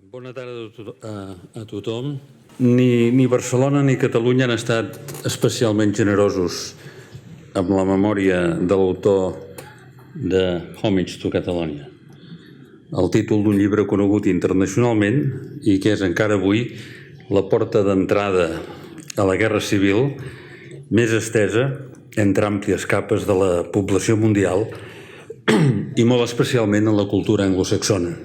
Bona tarda a tothom. Ni Barcelona ni Catalunya han estat especialment generosos amb la memòria de l'autor de Homage to Catalonia, el títol d'un llibre conegut internacionalment i que és encara avui la porta d'entrada a la guerra civil més estesa entre àmplies capes de la població mundial i molt especialment en la cultura anglosaxona.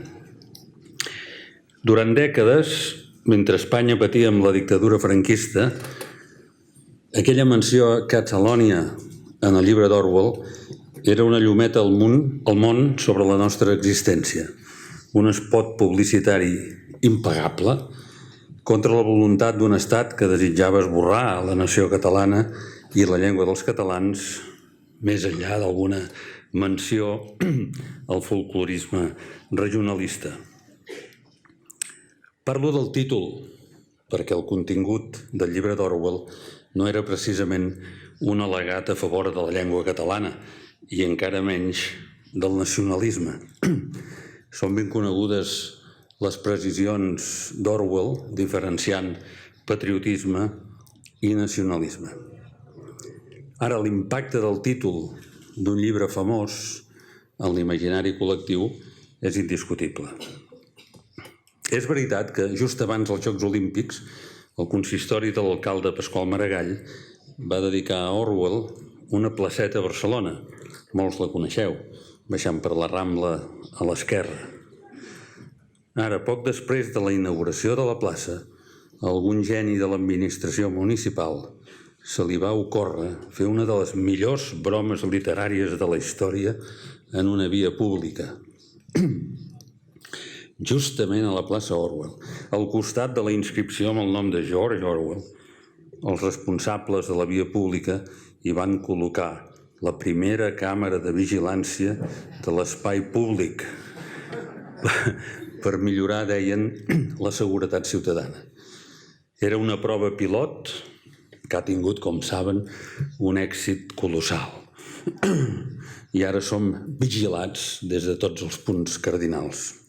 Durant dècades, mentre Espanya patia amb la dictadura franquista, aquella menció a Catalonia en el llibre d'Orwell era una llumeta al món sobre la nostra existència, un espot publicitari impagable contra la voluntat d'un estat que desitjava esborrar la nació catalana i la llengua dels catalans més enllà d'alguna menció al folclorisme regionalista. Parlo del títol perquè el contingut del llibre d'Orwell no era precisament un al·legat a favor de la llengua catalana i encara menys del nacionalisme. Són ben conegudes les precisions d'Orwell diferenciant patriotisme i nacionalisme. Ara, l'impacte del títol d'un llibre famós en l'imaginari col·lectiu és indiscutible. És veritat que just abans dels Jocs Olímpics el consistori de l'alcalde Pasqual Maragall va dedicar a Orwell una placeta a Barcelona. Molts la coneixeu, baixant per la Rambla a l'esquerra. Ara, poc després de la inauguració de la plaça, a algun geni de l'administració municipal se li va ocórrer fer una de les millors bromes literàries de la història en una via pública. Justament a la plaça Orwell, al costat de la inscripció amb el nom de George Orwell, els responsables de la via pública hi van col·locar la primera càmera de vigilància de l'espai públic per millorar, deien, la seguretat ciutadana. Era una prova pilot que ha tingut, com saben, un èxit colossal. I ara som vigilats des de tots els punts cardinals.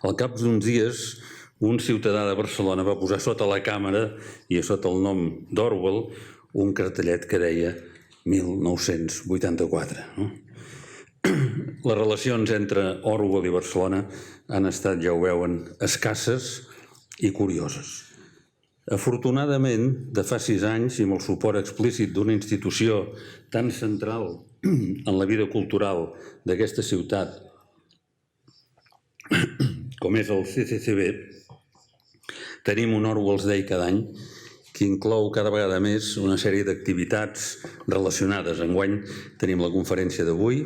Al cap d'uns dies, un ciutadà de Barcelona va posar sota la càmera i sota el nom d'Orwell un cartellet que deia 1984. Les relacions entre Orwell i Barcelona han estat, ja ho veuen, escasses i curioses. Afortunadament, de fa 6 anys i amb el suport explícit d'una institució tan central en la vida cultural d'aquesta ciutat com és el CCCB, tenim un Orwell's Day cada any que inclou cada vegada més una sèrie d'activitats relacionades. Enguany tenim la conferència d'avui,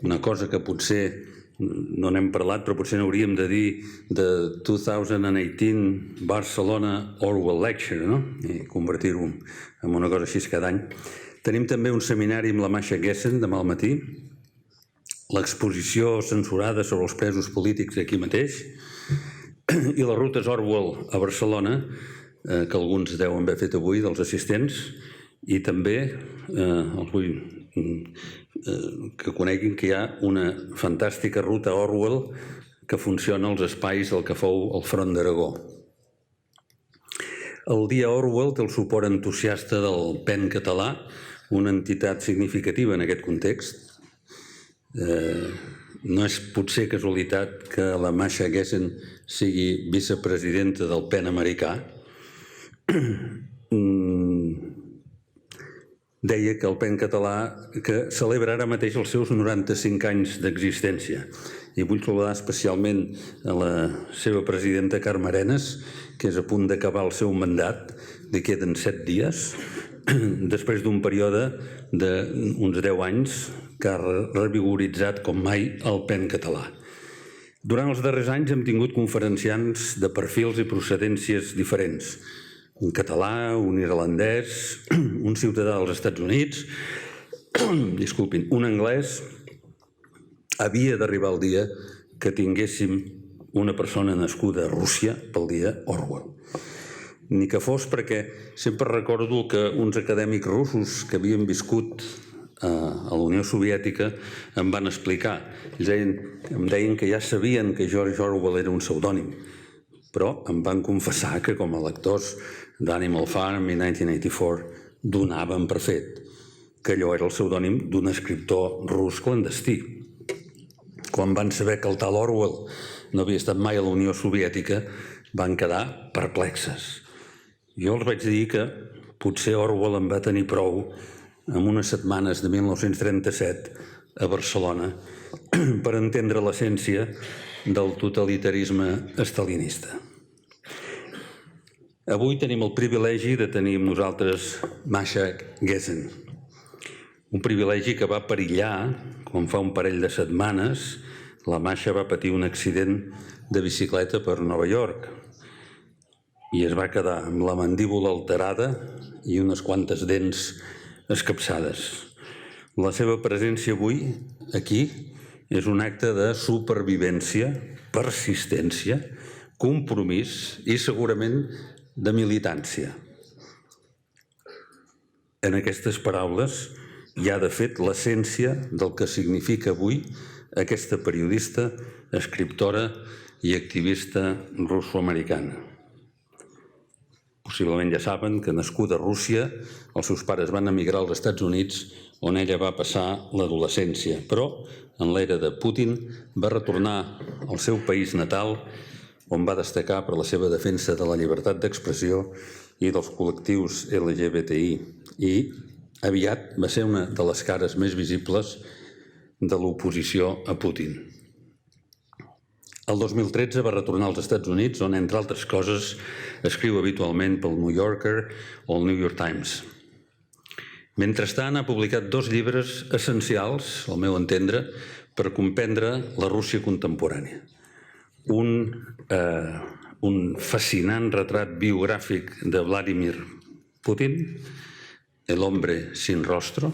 una cosa que potser no n'hem parlat, però potser n'hauríem de dir de 2018 Barcelona Orwell Lecture, no? I convertir-ho en una cosa així cada any. Tenim també un seminari amb la Masha Gessen demà al matí, l'exposició censurada sobre els presos polítics aquí mateix i les rutes Orwell a Barcelona, que alguns deuen haver fet avui dels assistents, i també els vull que coneguin que hi ha una fantàstica ruta Orwell que funciona als espais del que fou el Front d'Aragó. El Dia Orwell té el suport entusiasta del PEN català, una entitat significativa en aquest context. No és potser casualitat que la Masha Gessen sigui vicepresidenta del PEN americà. Deia que el PEN català que celebra ara mateix els seus 95 anys d'existència. I vull saludar especialment a la seva presidenta Carme Arenas, que és a punt d'acabar el seu mandat, li queden 7 dies, després d'un període d'uns 10 anys que ha revigoritzat com mai el PEN català. Durant els darrers anys hem tingut conferenciants de perfils i procedències diferents. Un català, un irlandès, un ciutadà dels Estats Units, un anglès. Havia d'arribar el dia que tinguéssim una persona nascuda a Rússia pel dia Orwell. Ni que fos perquè sempre recordo que uns acadèmics russos que havien viscut a la Unió Soviètica em van explicar. Em deien que ja sabien que George Orwell era un pseudònim, però em van confessar que com a lectors d'Animal Farm i 1984 donaven per fet que allò era el pseudònim d'un escriptor rus clandestí. Quan van saber que el tal Orwell no havia estat mai a la Unió Soviètica, van quedar perplexes. Jo els vaig dir que potser Orwell en va tenir prou en unes setmanes de 1937 a Barcelona per entendre l'essència del totalitarisme estalinista. Avui tenim el privilegi de tenir amb nosaltres Masha Gessen, un privilegi que va perillar quan fa un parell de setmanes la Masha va patir un accident de bicicleta per Nova York i es va quedar amb la mandíbula alterada i unes quantes dents escapçades. La seva presència avui aquí és un acte de supervivència, persistència, compromís i segurament de militància. En aquestes paraules hi ha de fet l'essència del que significa avui aquesta periodista, escriptora i activista russo-americana. Possiblement ja saben que nascuda a Rússia, els seus pares van emigrar als Estats Units, on ella va passar l'adolescència, però en l'era de Putin va retornar al seu país natal, on va destacar per la seva defensa de la llibertat d'expressió i dels col·lectius LGBTI, i aviat va ser una de les cares més visibles de l'oposició a Putin. El 2013 va retornar als Estats Units, on, entre altres coses, escriu habitualment pel New Yorker o el New York Times. Mentrestant, ha publicat 2 llibres essencials, al meu entendre, per comprendre la Rússia contemporània. Un fascinant retrat biogràfic de Vladimir Putin, El hombre sin rostro,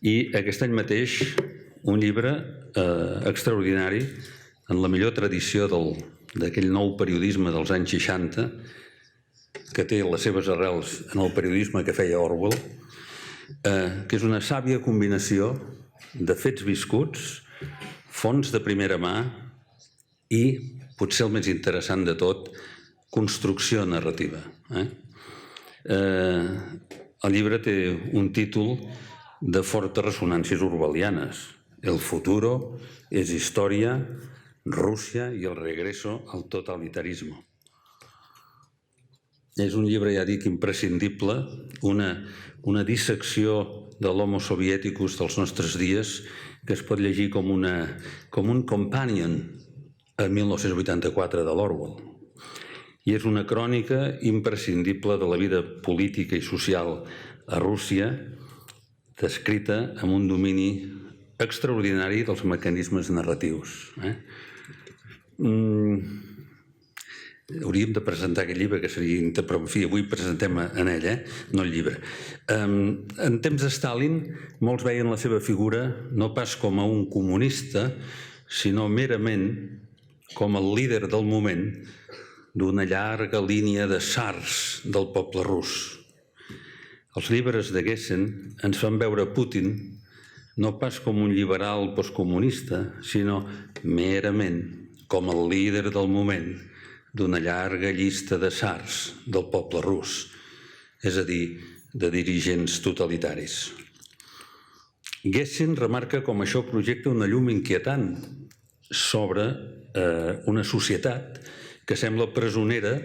i aquest any mateix un llibre extraordinari en la millor tradició d'aquell nou periodisme dels anys 60 que té les seves arrels en el periodisme que feia Orwell, que és una sàvia combinació de fets viscuts, fonts de primera mà i, potser el més interessant de tot, construcció narrativa. El llibre té un títol de fortes ressonàncies orwellianes. El futuro es historia, Rússia i el regreso al totalitarismo. És un llibre, ja dic, imprescindible, una dissecció de l'homo sovièticus dels nostres dies que es pot llegir com un companion a 1984 de l'Orwell. I és una crònica imprescindible de la vida política i social a Rússia, descrita amb un domini extraordinari dels mecanismes narratius. Hauríem de presentar aquest llibre, que seria... Però, en fi, avui presentem en ell, no el llibre. En temps de Stalin, molts veien la seva figura no pas com a un comunista, sinó merament com el líder del moment d'una llarga línia de tsars del poble rus. Els llibres de Gessen ens fan veure Putin no pas com un liberal postcomunista, sinó merament com el líder del moment d'una llarga llista de tsars del poble rus, és a dir, de dirigents totalitaris. Gessen remarca com això projecta una llum inquietant sobre una societat que sembla presonera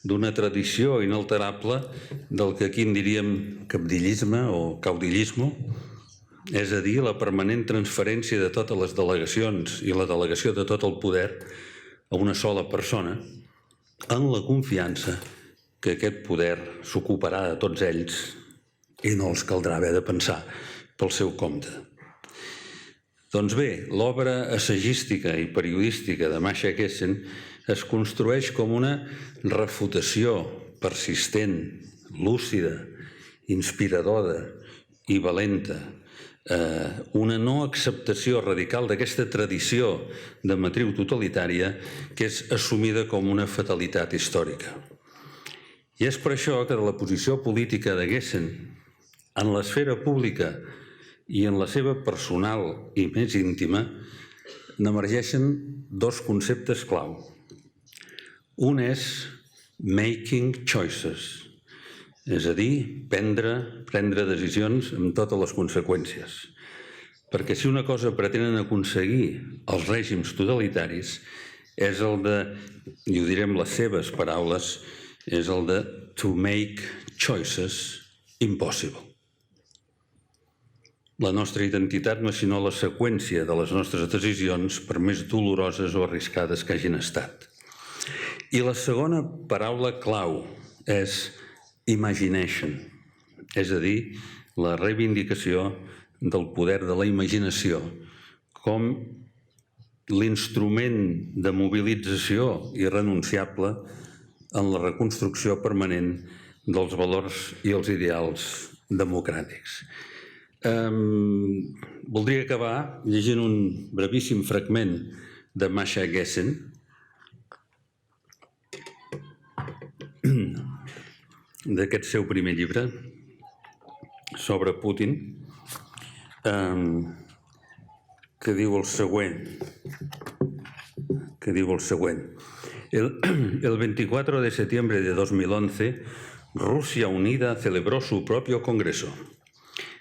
d'una tradició inalterable del que aquí en diríem cabdillisme o caudillisme, és a dir, la permanent transferència de totes les delegacions i la delegació de tot el poder a una sola persona, en la confiança que aquest poder s'ocuparà de tots ells i no els caldrà haver de pensar pel seu compte. Doncs bé, l'obra assagística i periodística de Masha Gessen es construeix com una refutació persistent, lúcida, inspiradora i valenta, una no acceptació radical d'aquesta tradició de matriu totalitària que és assumida com una fatalitat històrica. I és per això que de la posició política de Gessen En l'esfera pública i en la seva personal i més íntima n'emergeixen dos conceptes clau. Un és making choices, és a dir, prendre decisions amb totes les conseqüències. Perquè si una cosa pretenen aconseguir els règims totalitaris és el de, i ho diré amb les seves paraules, és el de to make choices impossible. La nostra identitat no és sinó la seqüència de les nostres decisions, per més doloroses o arriscades que hagin estat. I la segona paraula clau és imagination, és a dir, la reivindicació del poder de la imaginació com l'instrument de mobilització irrenunciable en la reconstrucció permanent dels valors i els ideals democràtics. Voldria acabar llegint un brevíssim fragment de Masha Gessen, d'aquest seu primer llibre sobre Putin, que diu el següent. El 24 de septiembre de 2011, Rusia Unida celebró su propio congreso.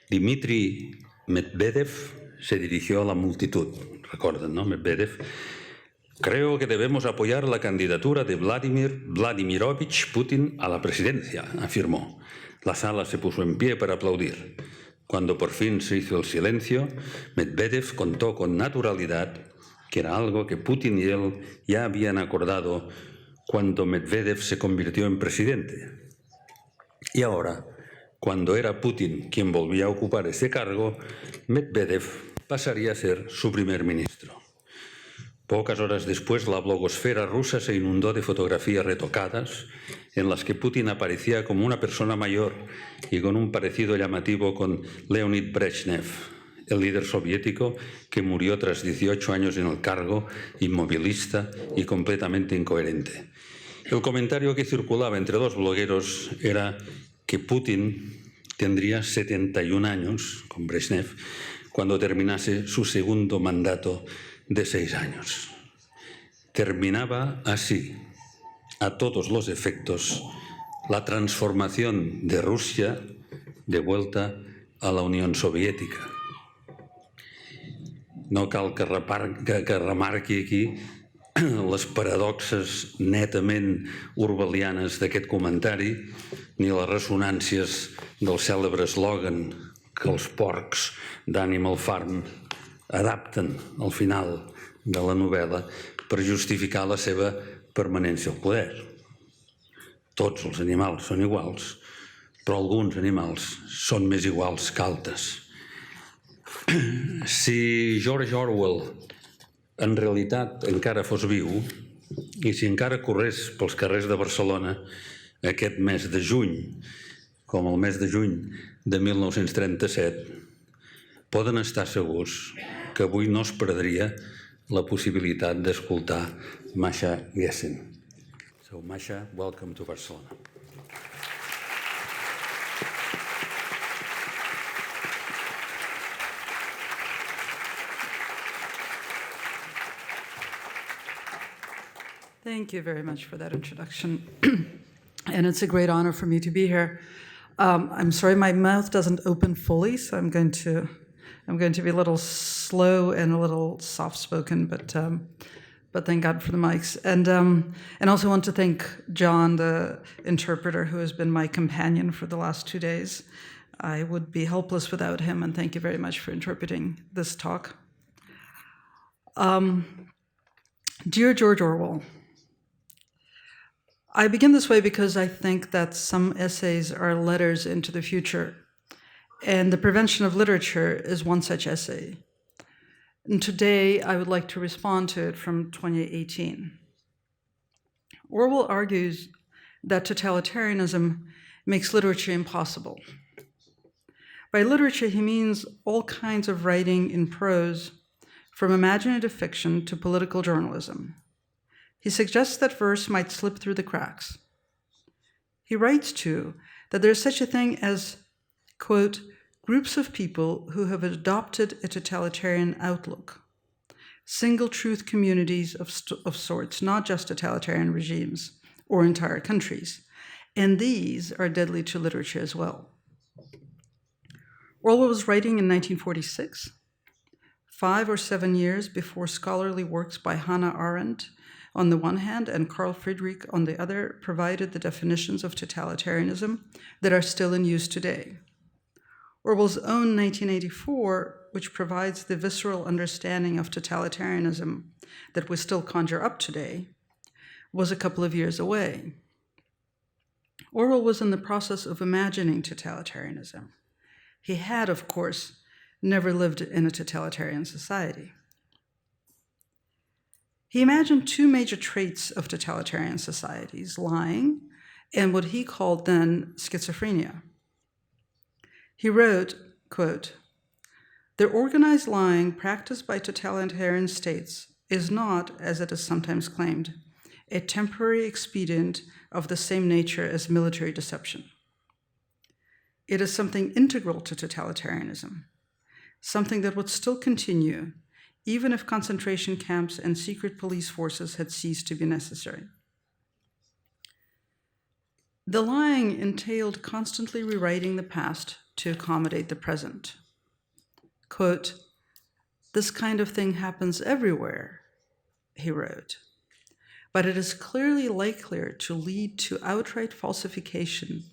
Dmitry Medvedev se dirigió a la multitud. Recuerdan, ¿no? Medvedev. Creo que debemos apoyar la candidatura de Vladimirovich Putin a la presidencia, afirmó. La sala se puso en pie para aplaudir. Cuando por fin se hizo el silencio, Medvedev contó con naturalidad que era algo que Putin y él ya habían acordado cuando Medvedev se convirtió en presidente. Y ahora, cuando era Putin quien volvía a ocupar ese cargo, Medvedev pasaría a ser su primer ministro. Pocas horas después, la blogosfera rusa se inundó de fotografías retocadas en las que Putin aparecía como una persona mayor y con un parecido llamativo con Leonid Brezhnev, el líder soviético que murió tras 18 años en el cargo, inmovilista y completamente incoherente. El comentario que circulaba entre dos blogueros era que Putin tendría 71 años, con Brezhnev, cuando terminase su segundo mandato de 6 años. Terminaba así, a todos los efectos, la transformación de Rusia de vuelta a la Unió Soviètica. No cal que remarqui aquí les paradoxes netament orwellianes d'aquest comentari, ni les ressonàncies del cèlebre eslògan que els porcs d'Animal Farm adapten al final de la novel·la per justificar la seva permanència al poder. Tots els animals són iguals, però alguns animals són més iguals que altres. Si George Orwell en realitat encara fos viu i si encara corrés pels carrers de Barcelona aquest mes de juny, com el mes de juny de 1937, poden estar segurs que avui no es perdria la possibilitat d'escoltar Masha Gessen. So, Masha, welcome to Barcelona. Thank you very much for that introduction. And it's a great honor for me to be here. I'm sorry my mouth doesn't open fully, so I'm going to be a little slow and a little soft-spoken, but thank God for the mics. And also want to thank John, the interpreter, who has been my companion for the last 2 days. I would be helpless without him, and thank you very much for interpreting this talk. Dear George Orwell, I begin this way because I think that some essays are letters into the future, and the prevention of literature is one such essay. And today, I would like to respond to it from 2018. Orwell argues that totalitarianism makes literature impossible. By literature, he means all kinds of writing in prose, from imaginative fiction to political journalism. He suggests that verse might slip through the cracks. He writes, too, that there is such a thing as quote, groups of people who have adopted a totalitarian outlook, single truth communities of sorts, not just totalitarian regimes or entire countries, and these are deadly to literature as well. Orwell was writing in 1946, 5 or 7 years before scholarly works by Hannah Arendt on the one hand and Carl Friedrich on the other provided the definitions of totalitarianism that are still in use today. Orwell's own 1984, which provides the visceral understanding of totalitarianism that we still conjure up today, was a couple of years away. Orwell was in the process of imagining totalitarianism. He had, of course, never lived in a totalitarian society. He imagined two major traits of totalitarian societies, lying and what he called then schizophrenia. He wrote, quote, the organized lying practiced by totalitarian states is not, as it is sometimes claimed, a temporary expedient of the same nature as military deception. It is something integral to totalitarianism, something that would still continue even if concentration camps and secret police forces had ceased to be necessary. The lying entailed constantly rewriting the past to accommodate the present. Quote, this kind of thing happens everywhere, he wrote, but it is clearly likelier to lead to outright falsification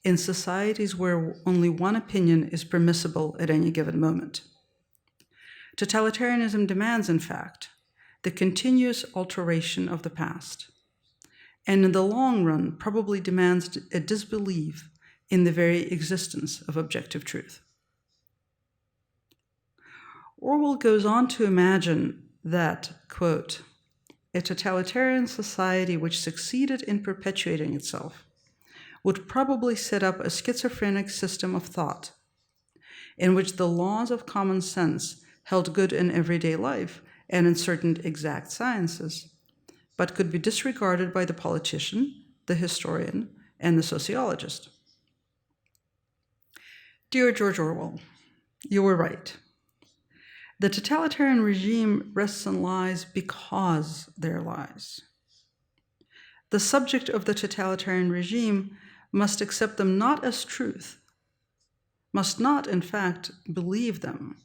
in societies where only one opinion is permissible at any given moment. Totalitarianism demands, in fact, the continuous alteration of the past, and in the long run probably demands a disbelief in the very existence of objective truth. Orwell goes on to imagine that, quote, a totalitarian society which succeeded in perpetuating itself would probably set up a schizophrenic system of thought in which the laws of common sense held good in everyday life and in certain exact sciences, but could be disregarded by the politician, the historian, and the sociologist. Dear George Orwell, you were right. The totalitarian regime rests on lies because they're lies. The subject of the totalitarian regime must accept them not as truth, must not, in fact, believe them,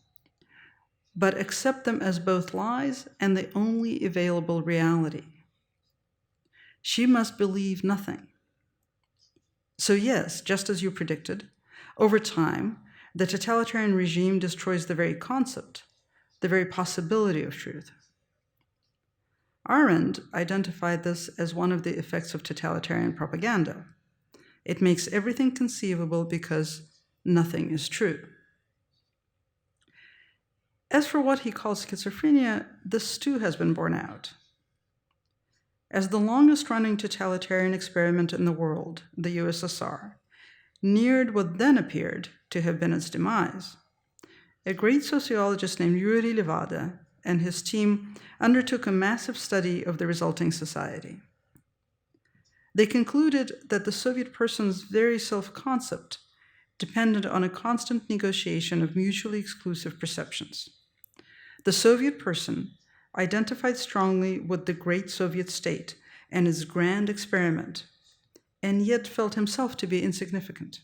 but accept them as both lies and the only available reality. She must believe nothing. So yes, just as you predicted, over time, the totalitarian regime destroys the very concept, the very possibility of truth. Arendt identified this as one of the effects of totalitarian propaganda. It makes everything conceivable because nothing is true. As for what he calls schizophrenia, this too has been borne out. As the longest-running totalitarian experiment in the world, the USSR, neared what then appeared to have been its demise, a great sociologist named Yuri Levada and his team undertook a massive study of the resulting society. They concluded that the Soviet person's very self-concept depended on a constant negotiation of mutually exclusive perceptions. The Soviet person identified strongly with the great Soviet state and its grand experiment, and yet felt himself to be insignificant.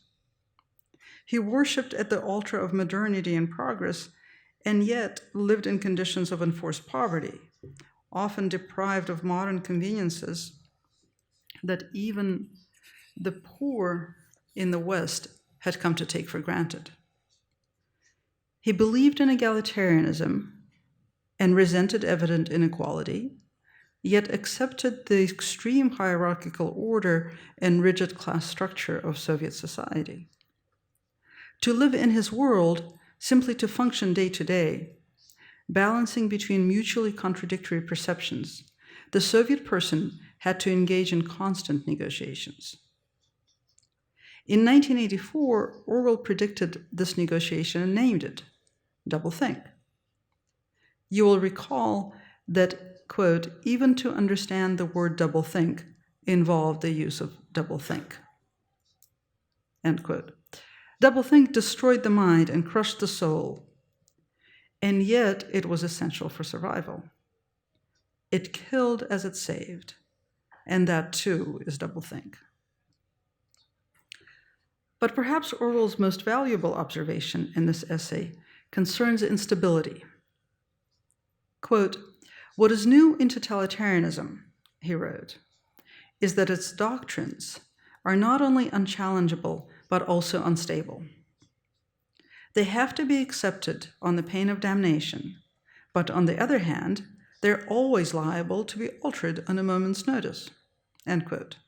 He worshipped at the altar of modernity and progress, and yet lived in conditions of enforced poverty, often deprived of modern conveniences that even the poor in the West had come to take for granted. He believed in egalitarianism and resented evident inequality, yet accepted the extreme hierarchical order and rigid class structure of Soviet society. To live in his world, simply to function day to day, balancing between mutually contradictory perceptions, the Soviet person had to engage in constant negotiations. In 1984, Orwell predicted this negotiation and named it doublethink. You will recall that, quote, even to understand the word doublethink involved the use of doublethink, end quote. Doublethink destroyed the mind and crushed the soul, and yet it was essential for survival. It killed as it saved, and that too is doublethink. But perhaps Orwell's most valuable observation in this essay concerns instability. Quote, "What is new in totalitarianism," he wrote, "is that its doctrines are not only unchallengeable, but also unstable. They have to be accepted on the pain of damnation, but on the other hand, they're always liable to be altered on a moment's notice." End quote.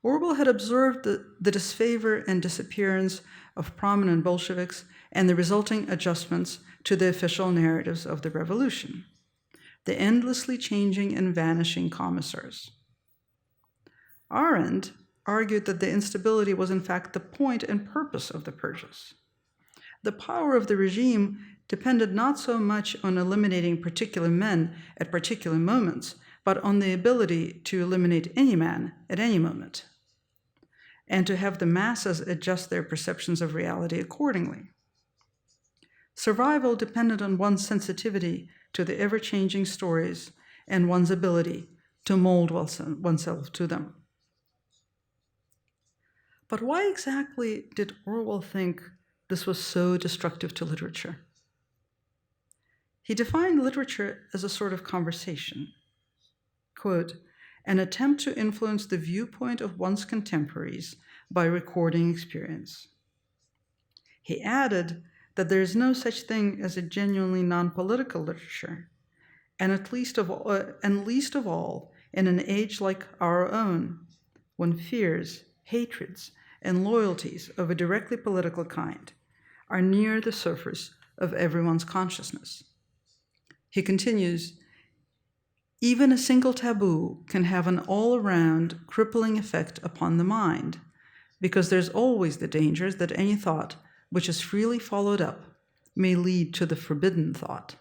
Orwell had observed the disfavor and disappearance of prominent Bolsheviks and the resulting adjustments to the official narratives of the revolution, the endlessly changing and vanishing commissars. Arendt argued that the instability was in fact the point and purpose of the purges. The power of the regime depended not so much on eliminating particular men at particular moments, but on the ability to eliminate any man at any moment, and to have the masses adjust their perceptions of reality accordingly. Survival depended on one's sensitivity to the ever-changing stories and one's ability to mold oneself to them. But why exactly did Orwell think this was so destructive to literature? He defined literature as a sort of conversation. Quote, "An attempt to influence the viewpoint of one's contemporaries by recording experience." He added that there is no such thing as a genuinely non-political literature, and least of all in an age like our own, when fears, hatreds, and loyalties of a directly political kind are near the surface of everyone's consciousness. He continues, "Even a single taboo can have an all-around crippling effect upon the mind, because there's always the dangers that any thought which is freely followed up may lead to the forbidden thought.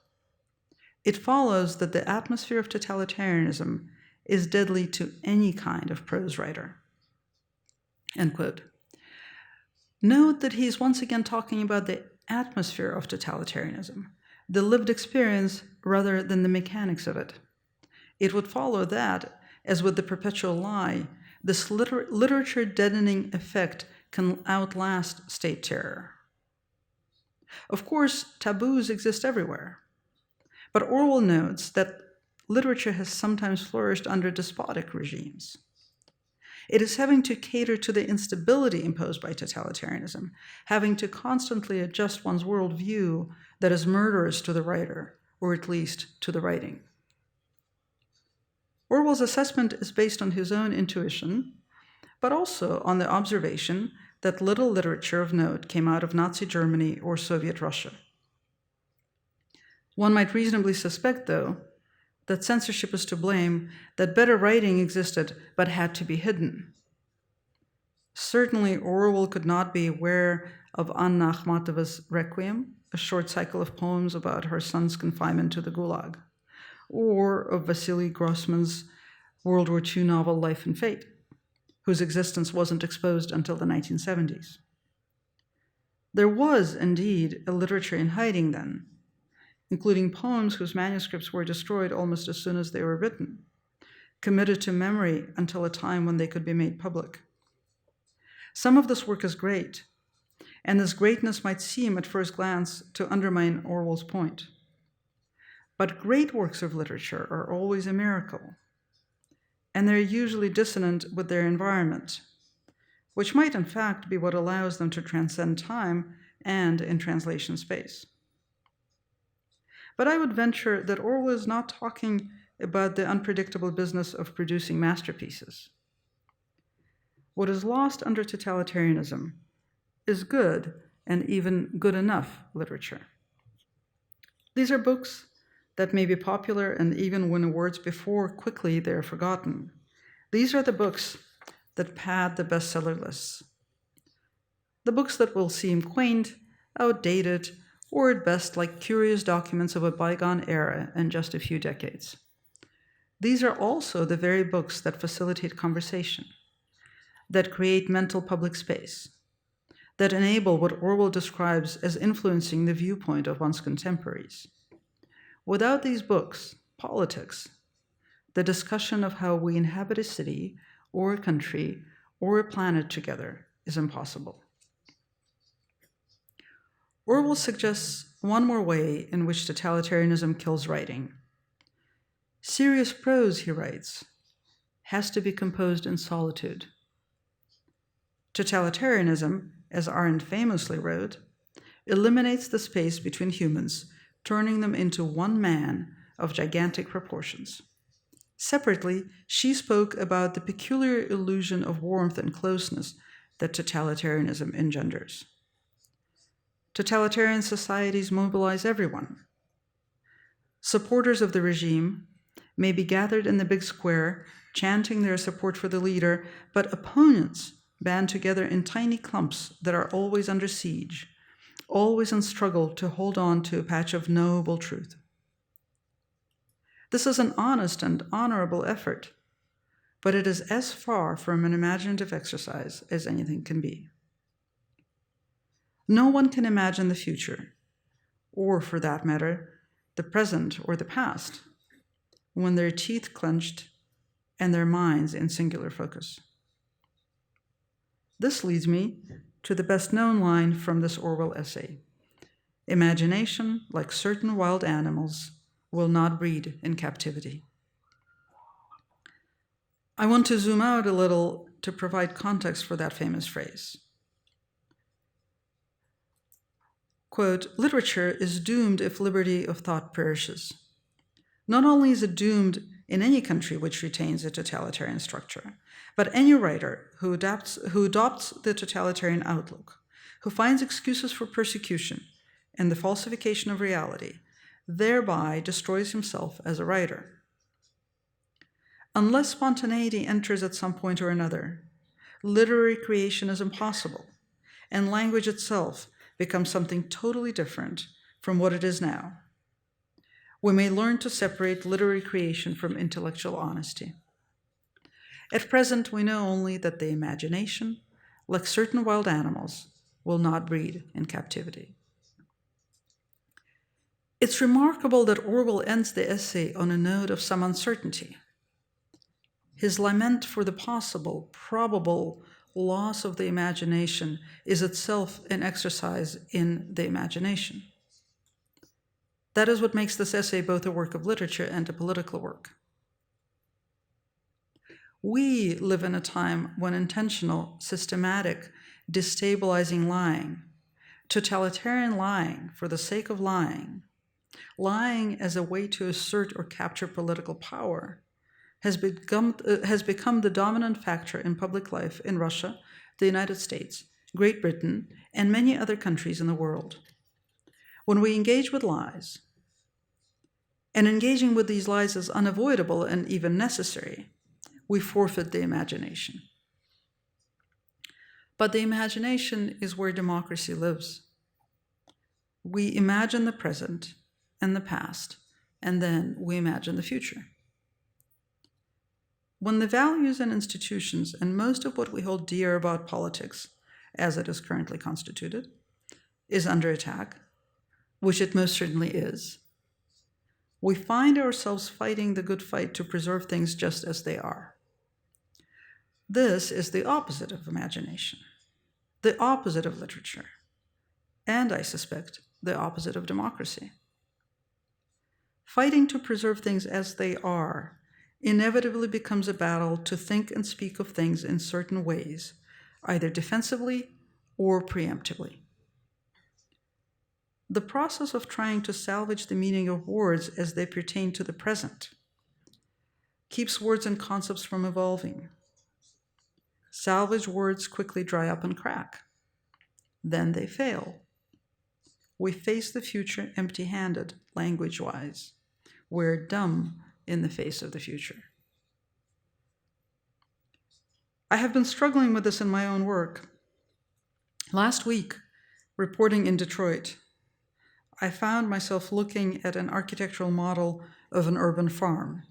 It follows that the atmosphere of totalitarianism is deadly to any kind of prose writer." End quote. Note that he's once again talking about the atmosphere of totalitarianism, the lived experience rather than the mechanics of it. It would follow that, as with the perpetual lie, this literature deadening effect can outlast state terror. Of course, taboos exist everywhere, but Orwell notes that literature has sometimes flourished under despotic regimes. It is having to cater to the instability imposed by totalitarianism, having to constantly adjust one's worldview that is murderous to the writer, or at least to the writing. Orwell's assessment is based on his own intuition, but also on the observation that little literature of note came out of Nazi Germany or Soviet Russia. One might reasonably suspect, though, that censorship is to blame, that better writing existed but had to be hidden. Certainly, Orwell could not be aware of Anna Akhmatova's Requiem, a short cycle of poems about her son's confinement to the Gulag, or of Vasily Grossman's World War II novel Life and Fate, whose existence wasn't exposed until the 1970s. There was, indeed, a literature in hiding then, including poems whose manuscripts were destroyed almost as soon as they were written, committed to memory until a time when they could be made public. Some of this work is great, and this greatness might seem at first glance to undermine Orwell's point. But great works of literature are always a miracle, and they're usually dissonant with their environment, which might in fact be what allows them to transcend time and in translation space. But I would venture that Orwell is not talking about the unpredictable business of producing masterpieces. What is lost under totalitarianism is good and even good enough literature. These are books that may be popular and even win awards before quickly they're forgotten. These are the books that pad the bestseller lists. The books that will seem quaint, outdated, or at best like curious documents of a bygone era in just a few decades. These are also the very books that facilitate conversation, that create mental public space, that enable what Orwell describes as influencing the viewpoint of one's contemporaries. Without these books, politics, the discussion of how we inhabit a city or a country or a planet together, is impossible. Orwell suggests one more way in which totalitarianism kills writing. Serious prose, he writes, has to be composed in solitude. Totalitarianism, as Arendt famously wrote, eliminates the space between humans, turning them into one man of gigantic proportions. Separately, she spoke about the peculiar illusion of warmth and closeness that totalitarianism engenders. Totalitarian societies mobilize everyone. Supporters of the regime may be gathered in the big square, chanting their support for the leader, but opponents band together in tiny clumps that are always under siege, always in struggle to hold on to a patch of knowable truth. This is an honest and honorable effort, but it is as far from an imaginative exercise as anything can be. No one can imagine the future, or for that matter, the present or the past, when their teeth clenched and their minds in singular focus. This leads me to the best-known line from this Orwell essay. Imagination, like certain wild animals, will not breed in captivity. I want to zoom out a little to provide context for that famous phrase. Quote, literature is doomed if liberty of thought perishes. Not only is it doomed in any country which retains a totalitarian structure, but any writer who adopts the totalitarian outlook, who finds excuses for persecution and the falsification of reality, thereby destroys himself as a writer. Unless spontaneity enters at some point or another, literary creation is impossible, and language itself becomes something totally different from what it is now. We may learn to separate literary creation from intellectual honesty. At present, we know only that the imagination, like certain wild animals, will not breed in captivity. It's remarkable that Orwell ends the essay on a note of some uncertainty. His lament for the possible, probable loss of the imagination is itself an exercise in the imagination. That is what makes this essay both a work of literature and a political work. We live in a time when intentional, systematic, destabilizing lying, totalitarian lying for the sake of lying, lying as a way to assert or capture political power, has become the dominant factor in public life in Russia, the United States, Great Britain, and many other countries in the world. When we engage with lies, and engaging with these lies is unavoidable and even necessary, we forfeit the imagination. But the imagination is where democracy lives. We imagine the present and the past, and then we imagine the future. When the values and institutions and most of what we hold dear about politics, as it is currently constituted, is under attack, which it most certainly is, we find ourselves fighting the good fight to preserve things just as they are. This is the opposite of imagination, the opposite of literature, and, I suspect, the opposite of democracy. Fighting to preserve things as they are inevitably becomes a battle to think and speak of things in certain ways, either defensively or preemptively. The process of trying to salvage the meaning of words as they pertain to the present keeps words and concepts from evolving. Salvaged words quickly dry up and crack. Then they fail. We face the future empty-handed, language-wise. We're dumb in the face of the future. I have been struggling with this in my own work. Last week, reporting in Detroit, I found myself looking at an architectural model of an urban farm.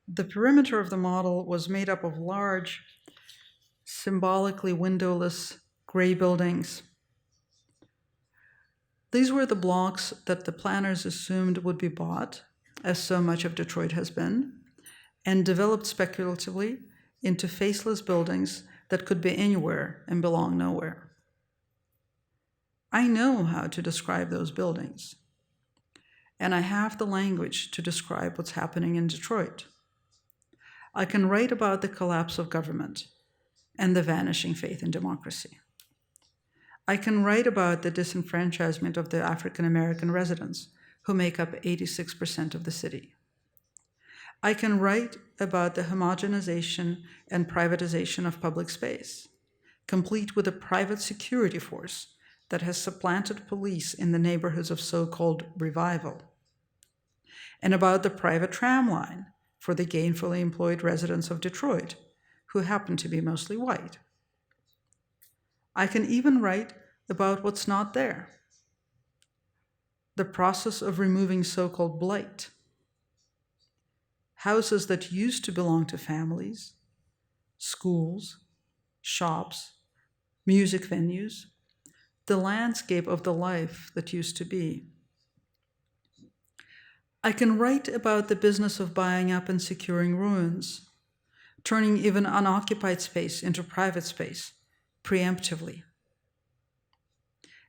The perimeter of the model was made up of large, symbolically windowless gray buildings. These were the blocks that the planners assumed would be bought, as so much of Detroit has been, and developed speculatively into faceless buildings that could be anywhere and belong nowhere. I know how to describe those buildings, and I have the language to describe what's happening in Detroit. I can write about the collapse of government and the vanishing faith in democracy. I can write about the disenfranchisement of the African American residents, who make up 86% of the city. I can write about the homogenization and privatization of public space, complete with a private security force that has supplanted police in the neighborhoods of so-called revival, and about the private tram line for the gainfully employed residents of Detroit, who happen to be mostly white. I can even write about what's not there. The process of removing so-called blight. Houses that used to belong to families, schools, shops, music venues, the landscape of the life that used to be. I can write about the business of buying up and securing ruins, turning even unoccupied space into private space, preemptively.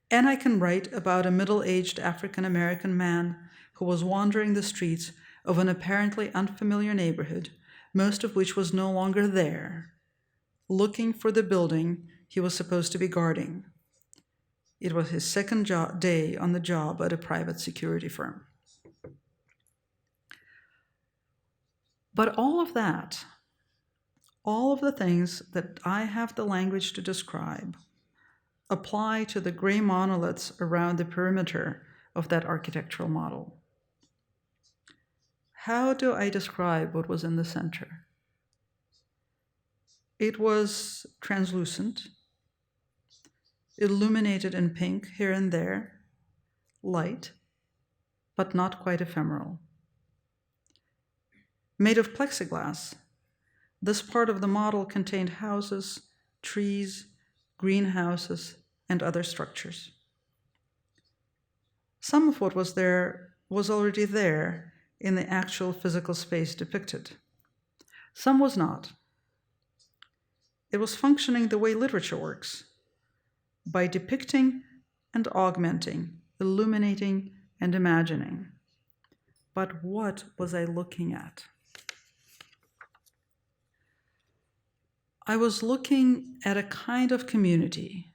And I can write about a middle-aged African-American man who was wandering the streets of an apparently unfamiliar neighborhood, most of which was no longer there, looking for the building he was supposed to be guarding. It was his second day on the job at a private security firm. But all of that, all of the things that I have the language to describe, apply to the gray monoliths around the perimeter of that architectural model. How do I describe what was in the center? It was translucent, illuminated in pink here and there, light, but not quite ephemeral. Made of plexiglass, this part of the model contained houses, trees, greenhouses, and other structures. Some of what was there was already there in the actual physical space depicted. Some was not. It was functioning the way literature works, by depicting and augmenting, illuminating and imagining. But what was I looking at? I was looking at a kind of community,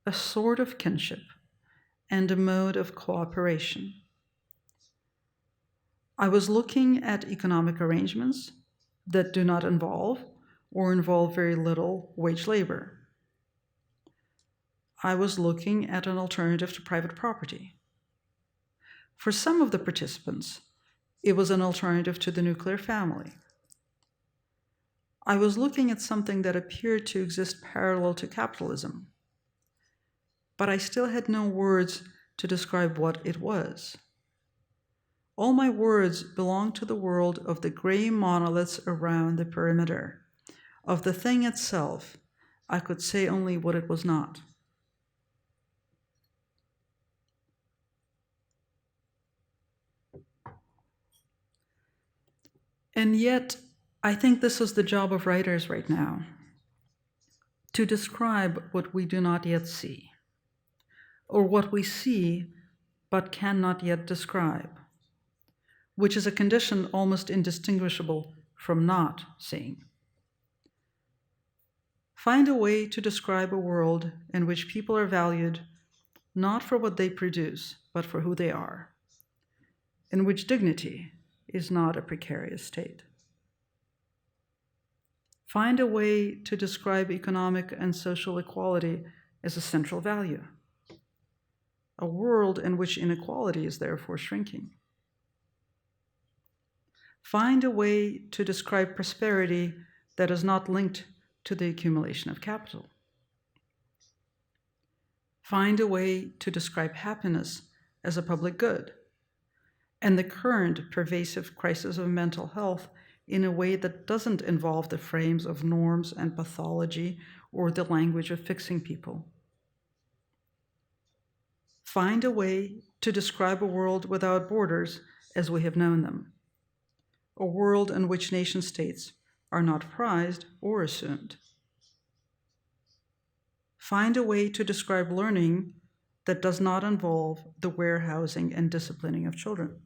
a sort of kinship, and a mode of cooperation. I was looking at economic arrangements that do not involve or involve very little wage labor. I was looking at an alternative to private property. For some of the participants, it was an alternative to the nuclear family. I was looking at something that appeared to exist parallel to capitalism, but I still had no words to describe what it was. All my words belonged to the world of the gray monoliths around the perimeter. Of the thing itself, I could say only what it was not. And yet, I think this is the job of writers right now, to describe what we do not yet see, or what we see but cannot yet describe, which is a condition almost indistinguishable from not seeing. Find a way to describe a world in which people are valued not for what they produce, but for who they are, in which dignity is not a precarious state. Find a way to describe economic and social equality as a central value, a world in which inequality is therefore shrinking. Find a way to describe prosperity that is not linked to the accumulation of capital. Find a way to describe happiness as a public good, and the current pervasive crisis of mental health in a way that doesn't involve the frames of norms and pathology or the language of fixing people, Find a way to describe a world without borders as we have known them, a world in which nation states are not prized or assumed. Find a way to describe learning that does not involve the warehousing and disciplining of children.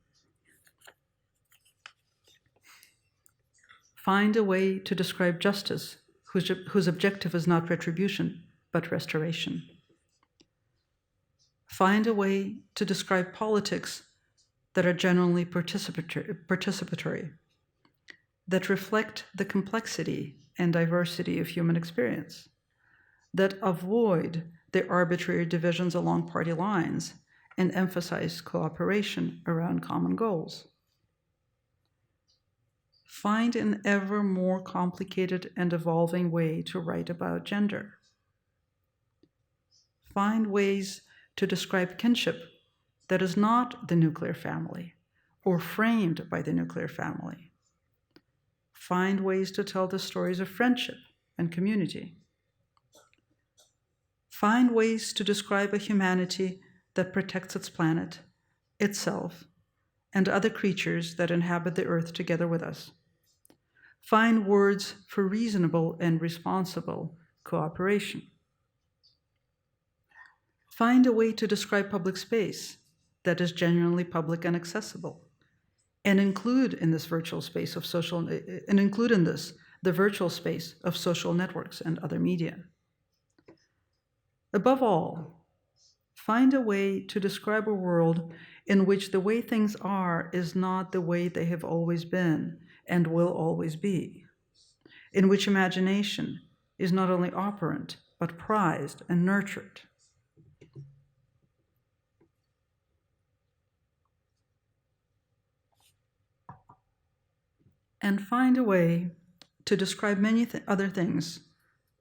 Find a way to describe justice whose objective is not retribution, but restoration. Find a way to describe politics that are genuinely participatory, that reflect the complexity and diversity of human experience, that avoid the arbitrary divisions along party lines and emphasize cooperation around common goals. Find an ever more complicated and evolving way to write about gender. Find ways to describe kinship that is not the nuclear family or framed by the nuclear family. Find ways to tell the stories of friendship and community. Find ways to describe a humanity that protects its planet, itself, and other creatures that inhabit the earth together with us. Find words for reasonable and responsible cooperation. Find a way to describe public space that is genuinely public and accessible, and include in this the virtual space of social networks and other media. Above all, find a way to describe a world in which the way things are is not the way they have always been and will always be, in which imagination is not only operant, but prized and nurtured. And find a way to describe many other things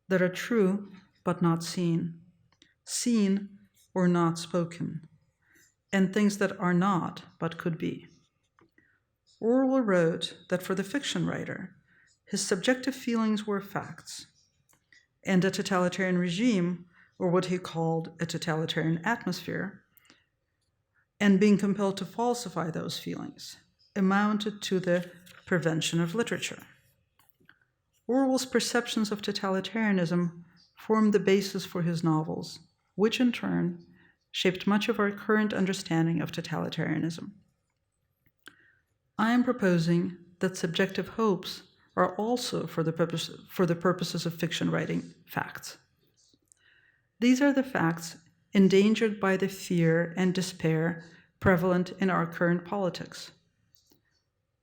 that are true but not seen, seen or not spoken, and things that are not but could be. Orwell wrote that for the fiction writer, his subjective feelings were facts, and a totalitarian regime, or what he called a totalitarian atmosphere, and being compelled to falsify those feelings, amounted to the prevention of literature. Orwell's perceptions of totalitarianism formed the basis for his novels, which in turn shaped much of our current understanding of totalitarianism. I am proposing that subjective hopes are also, for the purposes of fiction writing, facts. These are the facts endangered by the fear and despair prevalent in our current politics.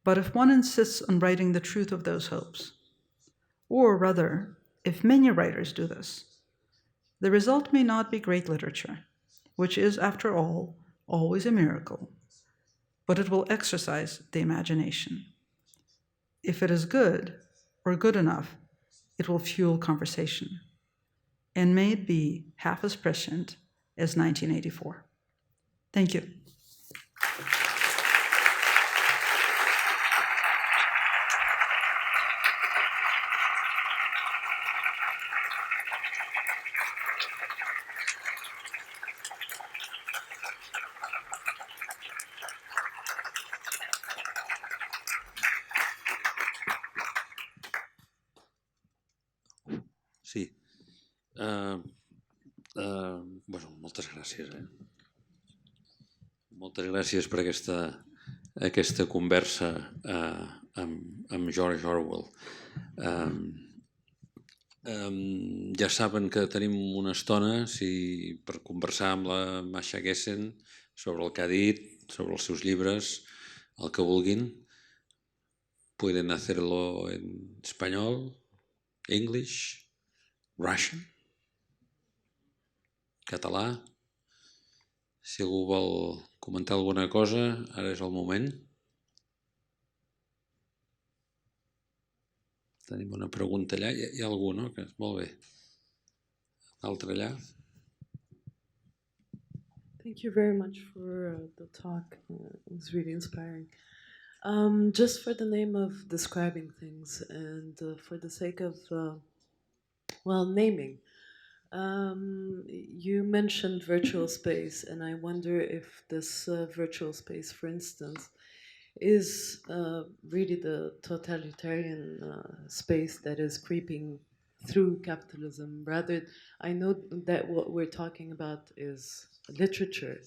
But if one insists on writing the truth of those hopes, or rather, if many writers do this, the result may not be great literature, which is, after all, always a miracle, but it will exercise the imagination. If it is good, or good enough, it will fuel conversation, and may it be half as prescient as 1984. Thank you. Sí. Bueno, moltes gràcies. Moltes gràcies per aquesta conversa amb George Orwell. Ja saben que tenim una estona per conversar amb la Masha Gessen sobre el que ha dit, sobre els seus llibres, el que vulguin. Pueden hacerlo en español, English, Russian, català. Si algú vol comentar alguna cosa, ara és el moment. Tenim una pregunta allà. Hi ha algú, no? Molt bé. Altre allà. Thank you very much for the talk. It was really inspiring. Just for the name of describing things and for the sake of, naming, You mentioned virtual space, and I wonder if this virtual space, for instance, is really the totalitarian space that is creeping through capitalism. Rather, I know that what we're talking about is literature,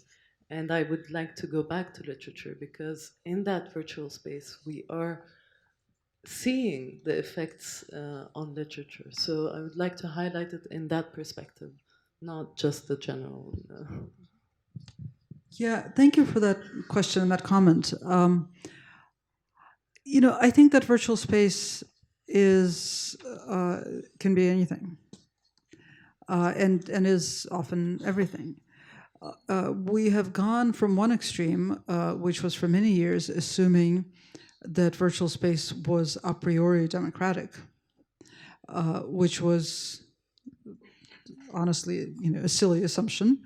and I would like to go back to literature because in that virtual space we are seeing the effects on literature. So I would like to highlight it in that perspective, not just the general. Yeah, thank you for that question and that comment. I think that virtual space is can be anything, and is often everything. We have gone from one extreme, which was for many years assuming that virtual space was a priori democratic, which was honestly, a silly assumption.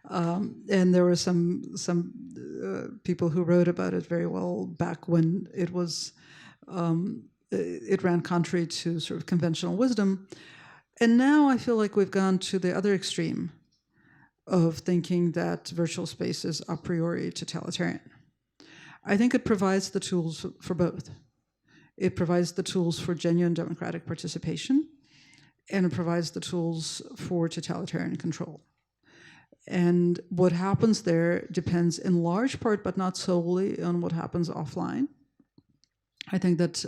And there were some people who wrote about it very well back when it was it ran contrary to sort of conventional wisdom. And now I feel like we've gone to the other extreme of thinking that virtual space is a priori totalitarian. I think it provides the tools for both. It provides the tools for genuine democratic participation, and it provides the tools for totalitarian control. And what happens there depends in large part, but not solely, on what happens offline. I think that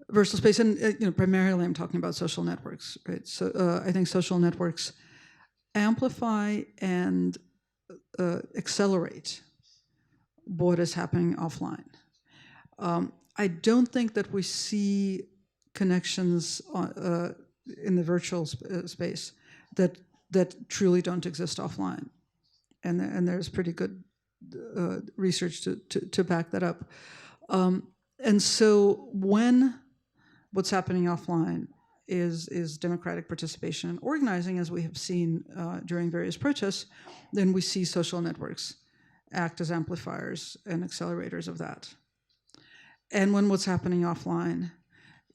virtual space, and primarily I'm talking about social networks, right? So I think social networks amplify and accelerate what is happening offline. I don't think that we see connections in the virtual space that truly don't exist offline, and there's pretty good research to back that up. And so when what's happening offline is democratic participation and organizing, as we have seen during various protests, then we see social networks act as amplifiers and accelerators of that. And when what's happening offline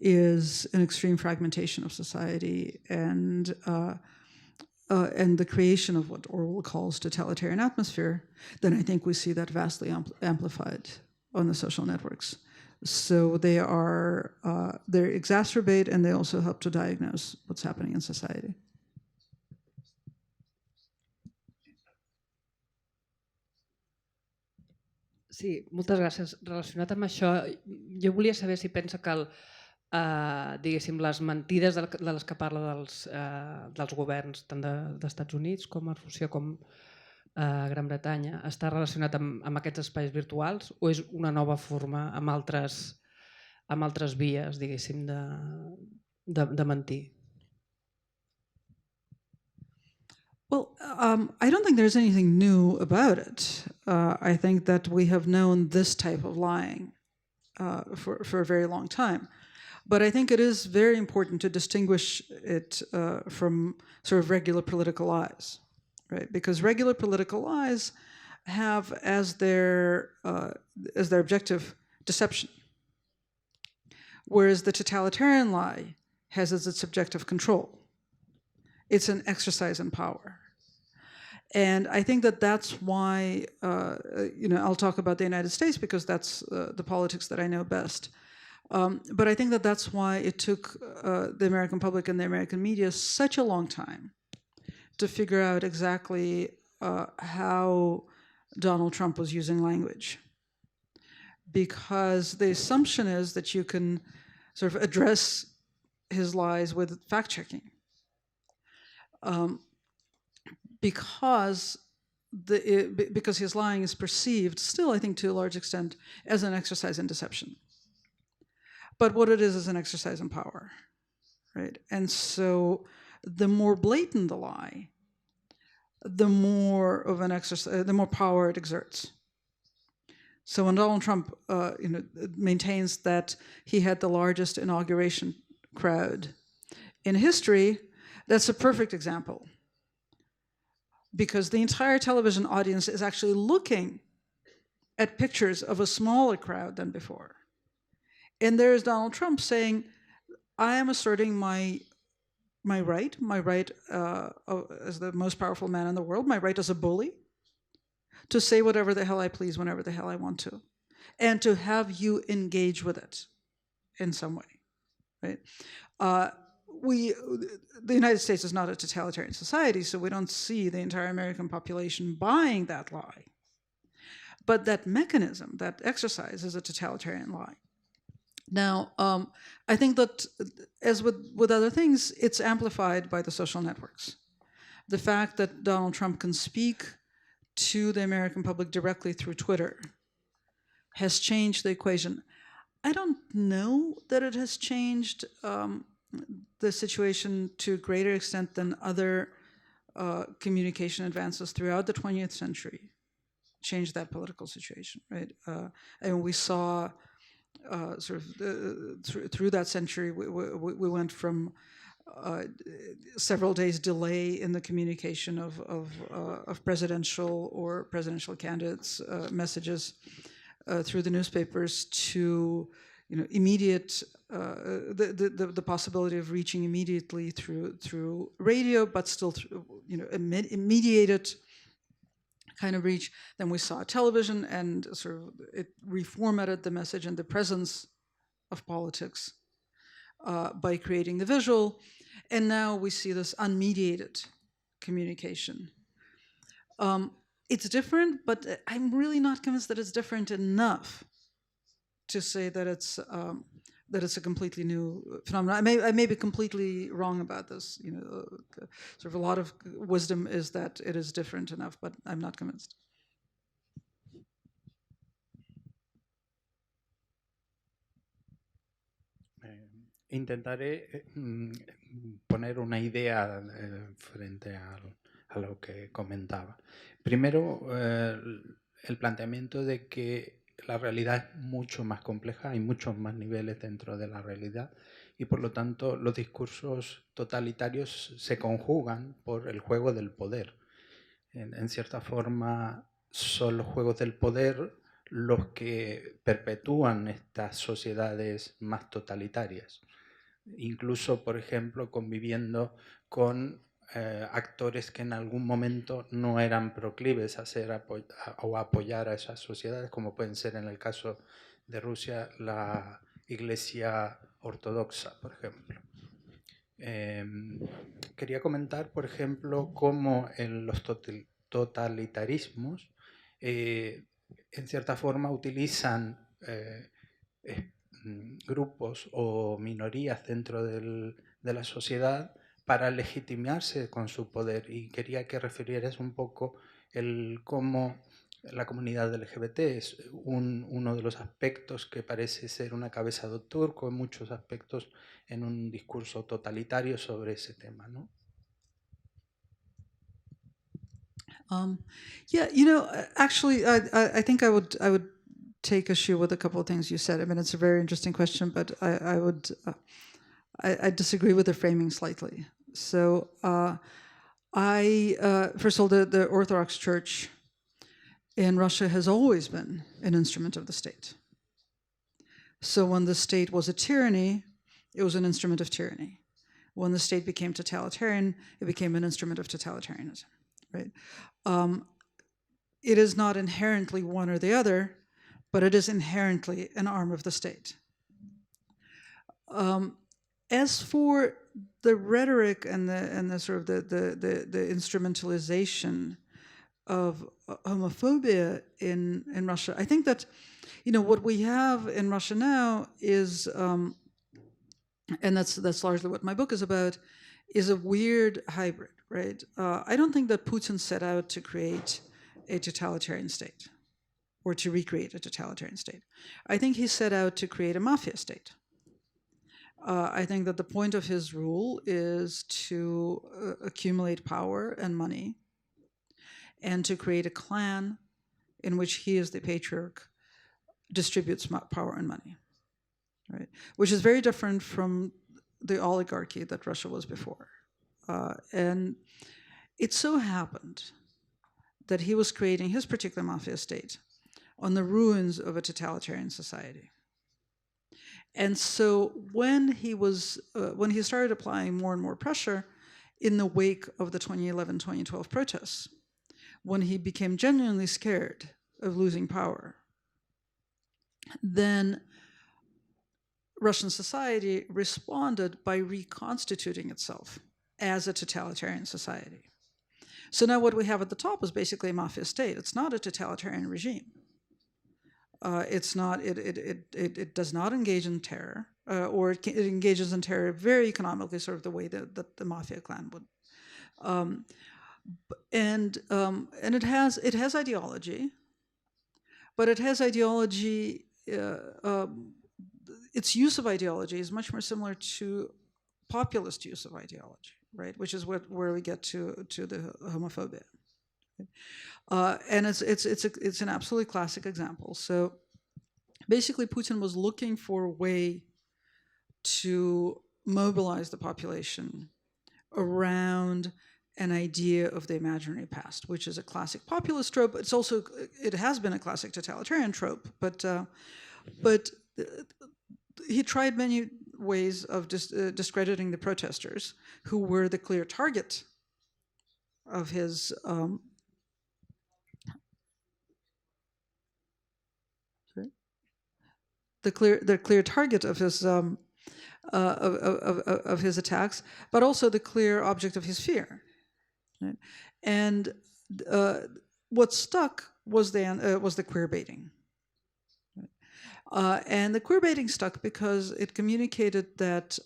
is an extreme fragmentation of society and the creation of what Orwell calls totalitarian atmosphere, then I think we see that vastly amplified on the social networks. So they exacerbate, and they also help to diagnose what's happening in society. Sí, moltes gràcies. Relacionat amb això, jo volia saber si pensa que diguéssim, les mentides de les que parla dels governs tant d'Estats Units com a Rússia com a Gran Bretanya està relacionat amb aquests espais virtuals, o és una nova forma amb altres vies, diguéssim, de mentir? Well, I don't think there's anything new about it. I think that we have known this type of lying for a very long time. But I think it is very important to distinguish it from sort of regular political lies, right? Because regular political lies have as their objective deception, whereas the totalitarian lie has as its objective control. It's an exercise in power. And I think that that's why, I'll talk about the United States because that's the politics that I know best. But I think that that's why it took the American public and the American media such a long time to figure out exactly how Donald Trump was using language. Because the assumption is that you can sort of address his lies with fact-checking. Because his lying is perceived, still I think to a large extent, as an exercise in deception. But what it is an exercise in power, right? And so the more blatant the lie, the more of an exercise, the more power it exerts. So when Donald Trump maintains that he had the largest inauguration crowd in history, that's a perfect example. Because the entire television audience is actually looking at pictures of a smaller crowd than before. And there's Donald Trump saying, I am asserting my my right as the most powerful man in the world, my right as a bully, to say whatever the hell I please whenever the hell I want to, and to have you engage with it in some way, right? The United States is not a totalitarian society, so we don't see the entire American population buying that lie. But that mechanism, that exercise, is a totalitarian lie. Now, I think that, as with other things, it's amplified by the social networks. The fact that Donald Trump can speak to the American public directly through Twitter has changed the equation. I don't know that it has changed the situation to a greater extent than other communication advances throughout the 20th century changed that political situation, right? And we saw through that century, we went from several days delay in the communication of presidential or presidential candidates' messages through the newspapers to immediate the possibility of reaching immediately through radio, but still through mediated kind of reach. Then we saw television, and sort of it reformatted the message and the presence of politics by creating the visual. And now we see this unmediated communication. It's different, but I'm really not convinced that it's different enough to say that it's a completely new phenomenon. I may be completely wrong about this. Sort of a lot of wisdom is that it is different enough, but I'm not convinced. Intentaré poner una idea frente a lo que comentaba. Primero, el planteamiento de que la realidad es mucho más compleja, hay muchos más niveles dentro de la realidad y por lo tanto los discursos totalitarios se conjugan por el juego del poder. En cierta forma son los juegos del poder los que perpetúan estas sociedades más totalitarias. Incluso, por ejemplo, conviviendo con actores que en algún momento no eran proclives a ser o apoyar a esas sociedades, como pueden ser en el caso de Rusia la Iglesia Ortodoxa, por ejemplo. Quería comentar, por ejemplo, cómo en los totalitarismos, en cierta forma, utilizan grupos o minorías dentro de la sociedad para legitimarse con su poder, y quería que refirieras un poco cómo la comunidad LGBT es uno de los aspectos que parece ser una cabeza de turco en muchos aspectos en un discurso totalitario sobre ese tema, ¿no? Actually, I think I would take issue with a couple of things you said. I mean, it's a very interesting question, but I disagree with the framing slightly. So, first of all, the Orthodox Church in Russia has always been an instrument of the state. So when the state was a tyranny, it was an instrument of tyranny. When the state became totalitarian, it became an instrument of totalitarianism, right? It is not inherently one or the other, but it is inherently an arm of the state. As for the rhetoric and the sort of the instrumentalization of homophobia in Russia, I think that what we have in Russia now is, and that's largely what my book is about, is a weird hybrid, right? I don't think that Putin set out to create a totalitarian state or to recreate a totalitarian state. I think he set out to create a mafia state. I think that the point of his rule is to accumulate power and money and to create a clan in which he, as the patriarch, distributes power and money, right? Which is very different from the oligarchy that Russia was before. And it so happened that he was creating his particular mafia state on the ruins of a totalitarian society. And so when he started applying more and more pressure in the wake of the 2011-2012 protests, when he became genuinely scared of losing power, then Russian society responded by reconstituting itself as a totalitarian society. So now what we have at the top is basically a mafia state. It's not a totalitarian regime. It's not. It does not engage in terror, or it engages in terror very economically, sort of the way that the mafia clan would. And it has ideology, but it has ideology. Its use of ideology is much more similar to populist use of ideology, right? Which is where we get to the homophobia. And it's an absolutely classic example. So basically, Putin was looking for a way to mobilize the population around an idea of the imaginary past, which is a classic populist trope. It has been a classic totalitarian trope, but he tried many ways of discrediting the protesters, who were the clear target of his the clear target of his of his attacks, but also the clear object of his fear. Right? And what stuck was the queer baiting. And the queer baiting stuck because it communicated that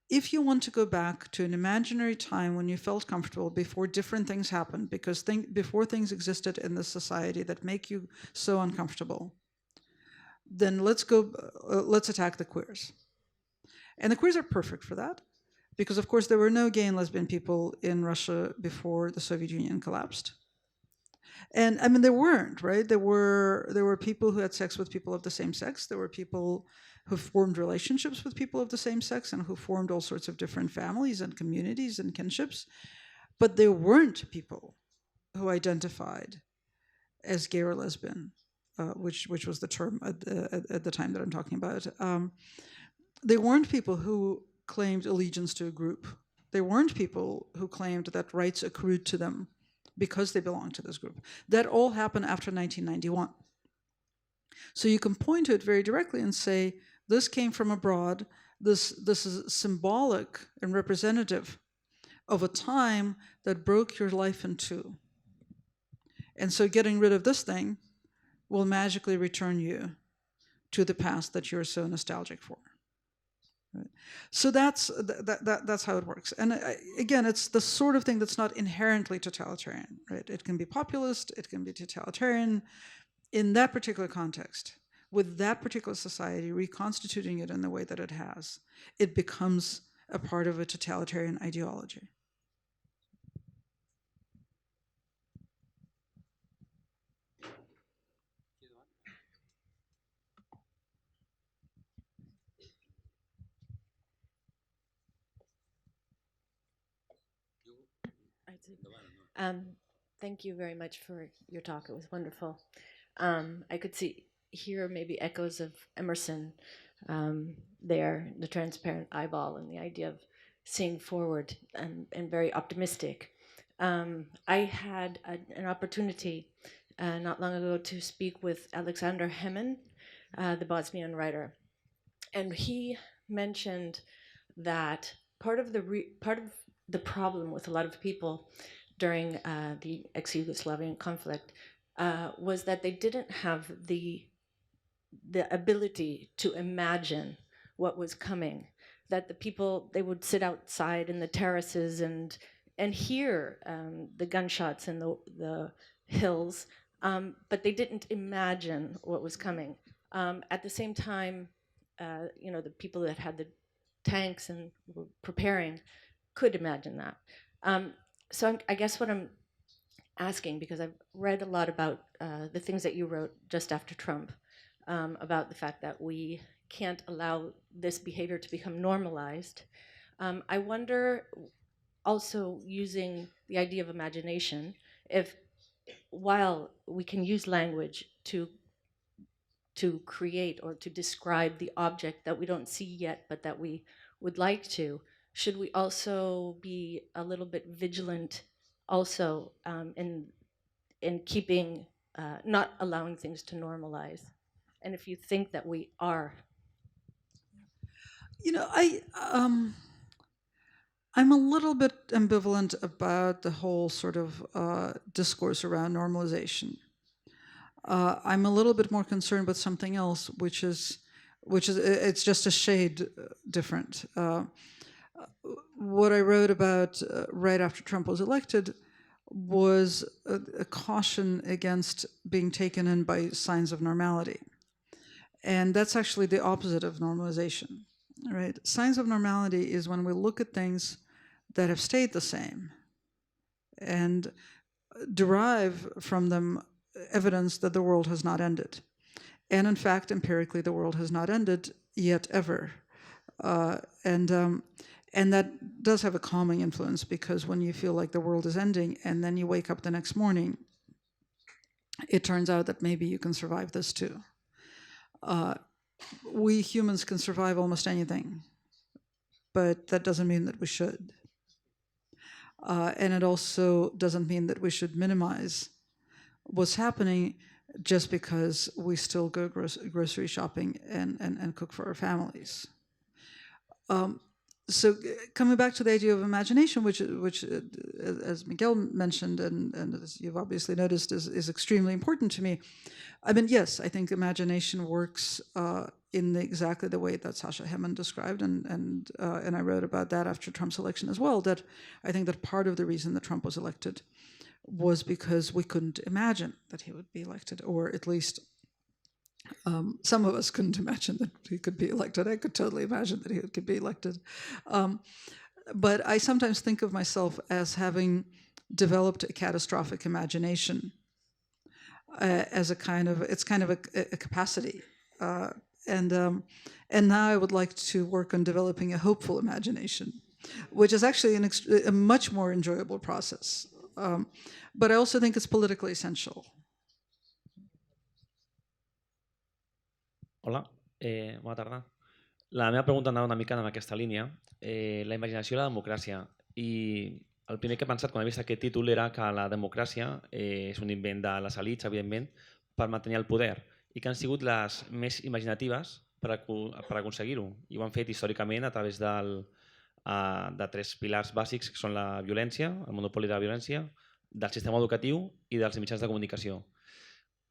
if you want to go back to an imaginary time when you felt comfortable before different things happened, because before things existed in this society that make you so uncomfortable, then let's attack the queers. And the queers are perfect for that, because of course there were no gay and lesbian people in Russia before the Soviet Union collapsed. And I mean, there weren't, right? There were people who had sex with people of the same sex. There were people who formed relationships with people of the same sex and who formed all sorts of different families and communities and kinships. But there weren't people who identified as gay or lesbian, which was the term at the time that I'm talking about. They weren't people who claimed allegiance to a group. They weren't people who claimed that rights accrued to them because they belonged to this group. That all happened after 1991. So you can point to it very directly and say, this came from abroad. This is symbolic and representative of a time that broke your life in two. And so getting rid of this thing will magically return you to the past that you're so nostalgic for. Right? So that's how it works. And again, it's the sort of thing that's not inherently totalitarian. Right? It can be populist, it can be totalitarian. In that particular context, with that particular society reconstituting it in the way that it has, it becomes a part of a totalitarian ideology. Thank you very much for your talk. It was wonderful. I could hear maybe echoes of Emerson there, the transparent eyeball and the idea of seeing forward and very optimistic. I had an opportunity not long ago to speak with Alexander Hemin, the Bosnian writer, and he mentioned that part of the problem with a lot of people during the ex-Yugoslavian conflict was that they didn't have the ability to imagine what was coming. That the people, they would sit outside in the terraces and hear the gunshots in the hills, but they didn't imagine what was coming. At the same time, the people that had the tanks and were preparing could imagine that. So I guess what I'm asking, because I've read a lot about the things that you wrote just after Trump, about the fact that we can't allow this behavior to become normalized. I wonder, also using the idea of imagination, if while we can use language to to create or to describe the object that we don't see yet, but that we would like to, should we also be a little bit vigilant also in keeping, not allowing things to normalize? And if you think that we are. I'm a little bit ambivalent about the whole sort of discourse around normalization. I'm a little bit more concerned with something else, which is it's just a shade different. What I wrote about right after Trump was elected was a caution against being taken in by signs of normality. And that's actually the opposite of normalization, right? Signs of normality is when we look at things that have stayed the same and derive from them evidence that the world has not ended. And in fact, empirically, the world has not ended yet ever. And that does have a calming influence, because when you feel like the world is ending and then you wake up the next morning, it turns out that maybe you can survive this too. We humans can survive almost anything, but that doesn't mean that we should. And it also doesn't mean that we should minimize what's happening just because we still go grocery shopping and cook for our families. So coming back to the idea of imagination, which as Miguel mentioned, and as you've obviously noticed, is extremely important to me. I mean, yes, I think imagination works in exactly the way that Sasha Hemman described, and I wrote about that after Trump's election as well, that I think that part of the reason that Trump was elected was because we couldn't imagine that he would be elected, or at least some of us couldn't imagine that he could be elected. I could totally imagine that he could be elected. But I sometimes think of myself as having developed a catastrophic imagination as a kind of, it's kind of a capacity. And now I would like to work on developing a hopeful imagination, which is actually a much more enjoyable process. But I also think it's politically essential. Hola, bona tarda. La meva pregunta anava una mica en aquesta línia, la imaginació i la democràcia. I el primer que he pensat quan he vist aquest títol era que la democràcia és un invent de les elits, evidentment, per mantenir el poder, i que han sigut les més imaginatives per aconseguir-ho. I ho han fet històricament a través de tres pilars bàsics, que són la violència, el monopoli de la violència, del sistema educatiu i dels mitjans de comunicació.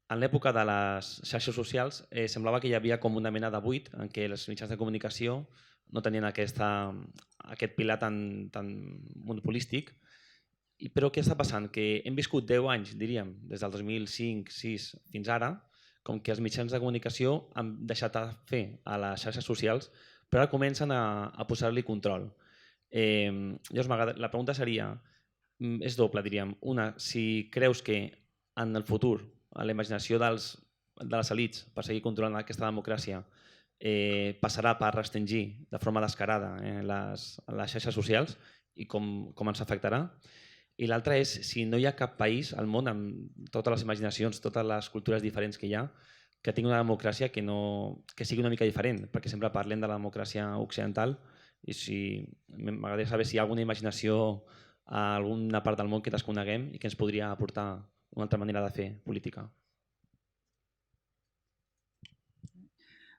En l'època de les xarxes socials semblava que hi havia com una mena de buit en què els mitjans de comunicació no tenien aquest pilar tan monopolístic. Però què està passant? Que hem viscut 10 anys, diríem, des del 2005-2006 fins ara, com que els mitjans de comunicació han deixat de fer a les xarxes socials, però ara comencen a posar-li control. Llavors, la pregunta seria, és doble, diríem. Una, si creus que en el futur la imaginació de les elits per seguir controlant aquesta democràcia passarà per restringir de forma descarada les xarxes socials i com ens afectarà. I l'altra és si no hi ha cap país al món amb totes les imaginacions, totes les cultures diferents que hi ha, que tingui una democràcia que sigui una mica diferent, perquè sempre parlem de la democràcia occidental i m'agradaria saber si hi ha alguna imaginació a alguna part del món que desconeguem i que ens podria aportar una altra manera de fer política.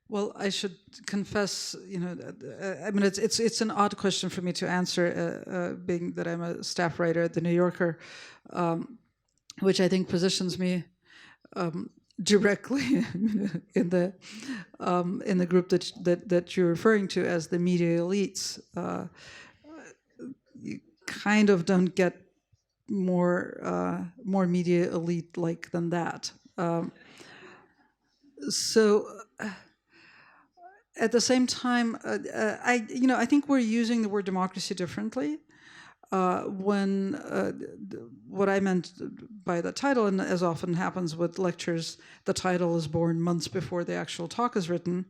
Well, I should confess, I mean, it's an odd question for me to answer, being that I'm a staff writer at The New Yorker, which I think positions me directly in the group that you're referring to as the media elites. You kind of don't get more media elite-like than that. So at the same time, I think we're using the word democracy differently. What I meant by the title, and as often happens with lectures, the title is born months before the actual talk is written.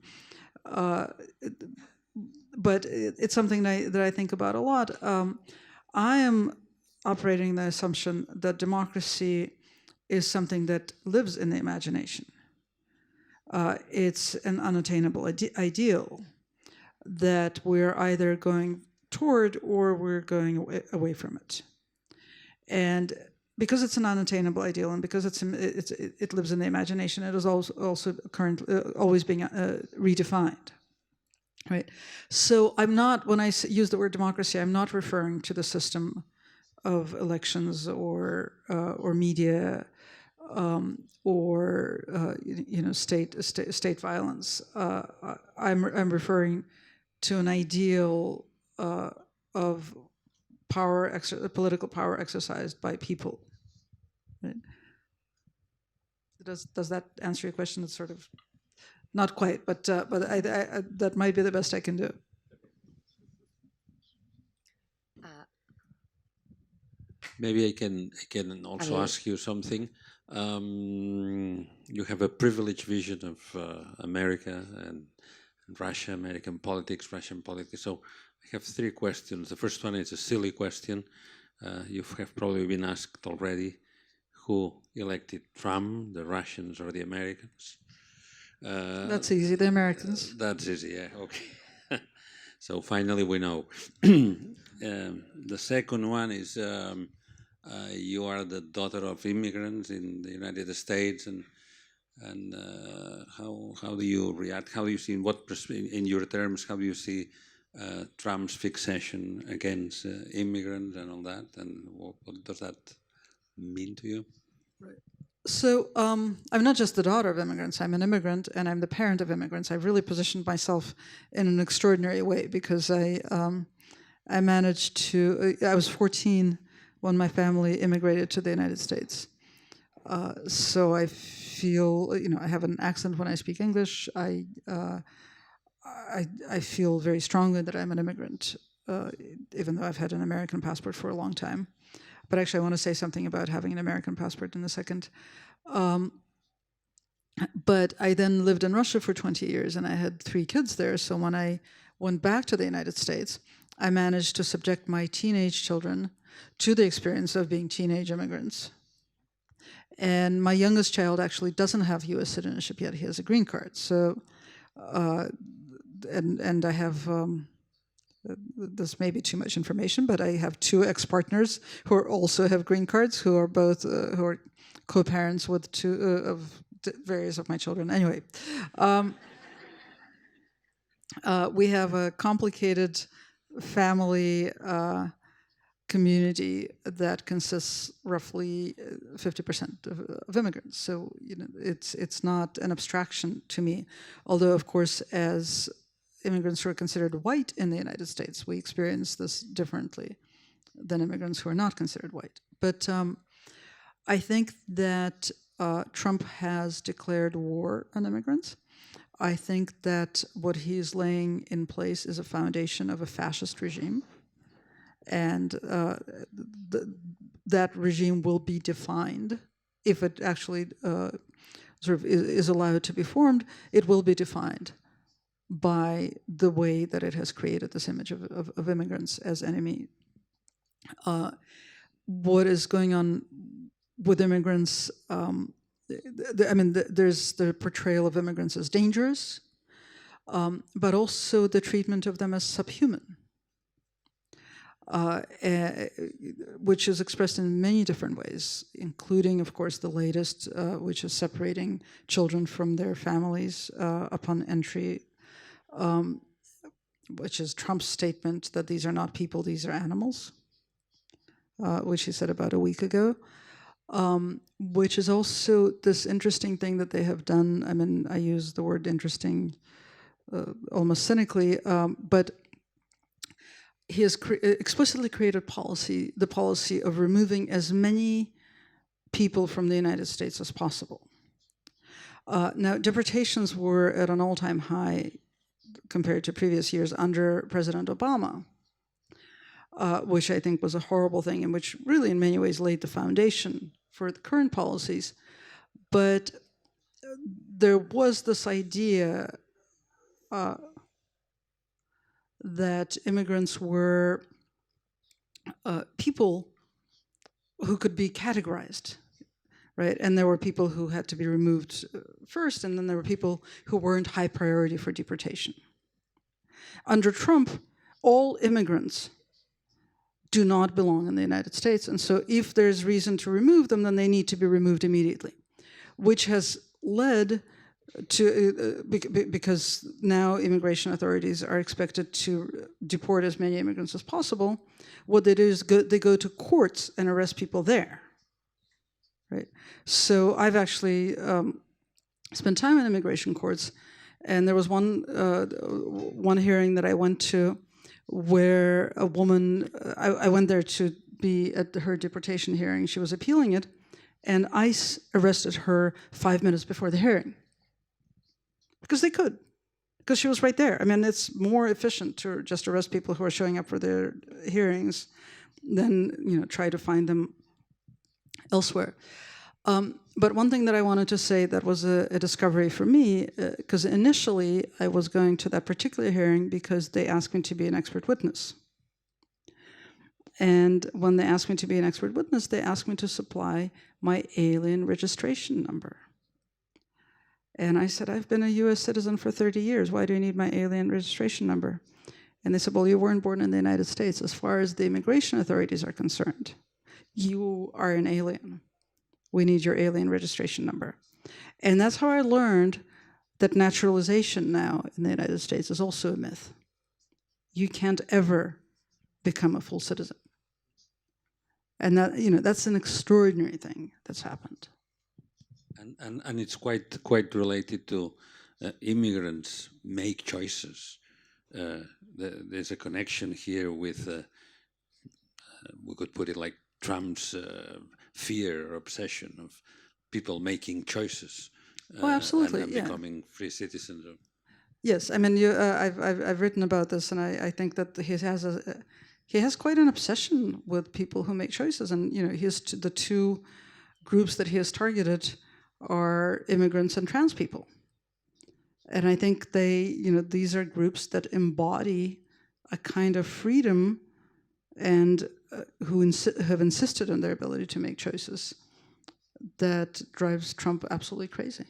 But it's something that I think about a lot. I am operating the assumption that democracy is something that lives in the imagination. It's an unattainable ideal that we're either going toward or we're going away from it. And because it's an unattainable ideal, and because it lives in the imagination, it is also currently always being redefined, right? So I'm not, when I use the word democracy, I'm not referring to the system of elections or media or state violence. I'm referring to an ideal of power, political power exercised by people. Right? Does that answer your question? It's sort of not quite, but that might be the best I can do. Maybe I can also ask you something. You have a privileged vision of America and Russia, American politics, Russian politics. So I have three questions. The first one is a silly question. You have probably been asked already. Who elected Trump, the Russians or the Americans? That's easy, the Americans. That's easy, yeah, okay. So finally we know. The second one is you are the daughter of immigrants in the United States, and how do you react? How do you see, in your terms, how do you see Trump's fixation against immigrants and all that, and what does that mean to you? Right. So I'm not just the daughter of immigrants, I'm an immigrant and I'm the parent of immigrants. I've really positioned myself in an extraordinary way because I managed to, I was 14 when my family immigrated to the United States. So I feel, I have an accent when I speak English. I feel very strongly that I'm an immigrant, even though I've had an American passport for a long time. But actually, I want to say something about having an American passport in a second. But I then lived in Russia for 20 years, and I had 3 kids there. So when I went back to the United States, I managed to subject my teenage children to the experience of being teenage immigrants. And my youngest child actually doesn't have U.S. citizenship yet. He has a green card. So, and I have... this may be too much information, but I have 2 ex-partners who also have green cards, who are both who are co-parents with 2 of various of my children. Anyway, we have a complicated family community that consists roughly 50% of immigrants. So it's not an abstraction to me, although of course as immigrants who are considered white in the United States, we experience this differently than immigrants who are not considered white. But I think that Trump has declared war on immigrants. I think that what he's laying in place is a foundation of a fascist regime. And that regime will be defined, if it actually sort of is allowed to be formed, it will be defined by the way that it has created this image of immigrants as enemy. What is going on with immigrants, there's the portrayal of immigrants as dangerous, but also the treatment of them as subhuman, which is expressed in many different ways, including, of course, the latest, which is separating children from their families upon entry, which is Trump's statement that these are not people, these are animals, which he said about a week ago, which is also this interesting thing that they have done. I mean, I use the word interesting almost cynically, but he has explicitly created the policy of removing as many people from the United States as possible. Now, deportations were at an all-time high compared to previous years under President Obama, which I think was a horrible thing and which really in many ways laid the foundation for the current policies. But there was this idea that immigrants were people who could be categorized. right? And there were people who had to be removed first, and then there were people who weren't high priority for deportation. Under Trump, all immigrants do not belong in the United States, and so if there's reason to remove them, then they need to be removed immediately, which has led to, because now immigration authorities are expected to deport as many immigrants as possible, what they do is they go to courts and arrest people there, right? So I've actually spent time in immigration courts, and there was one hearing that I went to where a woman, I went there to be at her deportation hearing. She was appealing it, and ICE arrested her 5 minutes before the hearing. Because they could, because she was right there. I mean, it's more efficient to just arrest people who are showing up for their hearings than, try to find them elsewhere. But one thing that I wanted to say that was a discovery for me, because initially I was going to that particular hearing because they asked me to be an expert witness. And when they asked me to be an expert witness, they asked me to supply my alien registration number. And I said, I've been a US citizen for 30 years. Why do you need my alien registration number? And they said, well, you weren't born in the United States. As far as the immigration authorities are concerned, you are an alien. We need your alien registration number. And that's how I learned that naturalization now in the United States is also a myth. You can't ever become a full citizen. And that, that's an extraordinary thing that's happened. And it's quite related to immigrants make choices. There's a connection here with, we could put it like Trump's fear or obsession of people making choices. Oh, absolutely, and becoming free citizens. Yes, I mean, I've written about this, and I think that he has quite an obsession with people who make choices, and the two groups that he has targeted are immigrants and trans people. And I think these are groups that embody a kind of freedom and who have insisted on their ability to make choices that drives Trump absolutely crazy.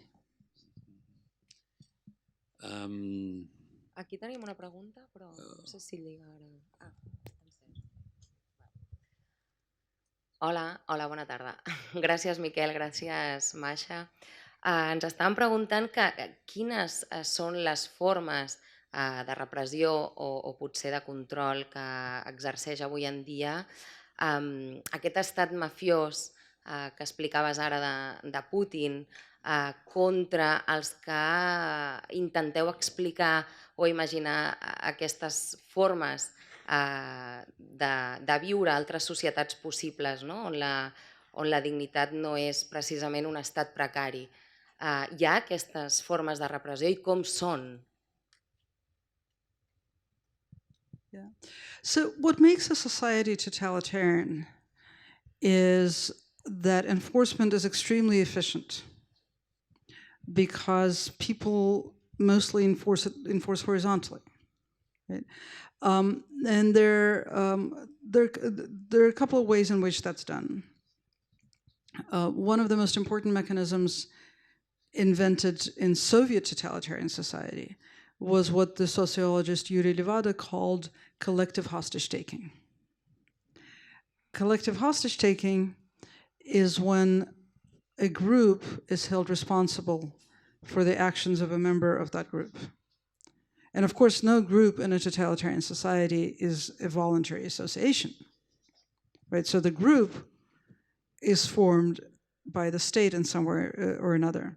Aquí tenim una pregunta, però no sé si lliga ara. Hola, bona tarda. Gràcies, Miquel, gràcies, Masha. Ens estàvem preguntant quines són les formes de repressió o potser de control que exerceix avui en dia aquest estat mafiós que explicaves ara de Putin contra els que intenteu explicar o imaginar aquestes formes de viure altres societats possibles, no? on la dignitat no és precisament un estat precari. Hi ha aquestes formes de repressió i com són? Yeah. So what makes a society totalitarian is that enforcement is extremely efficient because people mostly enforce horizontally. Right? And there are a couple of ways in which that's done. One of the most important mechanisms invented in Soviet totalitarian society was what the sociologist Yuri Levada called collective hostage-taking. Collective hostage-taking is when a group is held responsible for the actions of a member of that group. And of course, no group in a totalitarian society is a voluntary association, right? So the group is formed by the state in some way or another,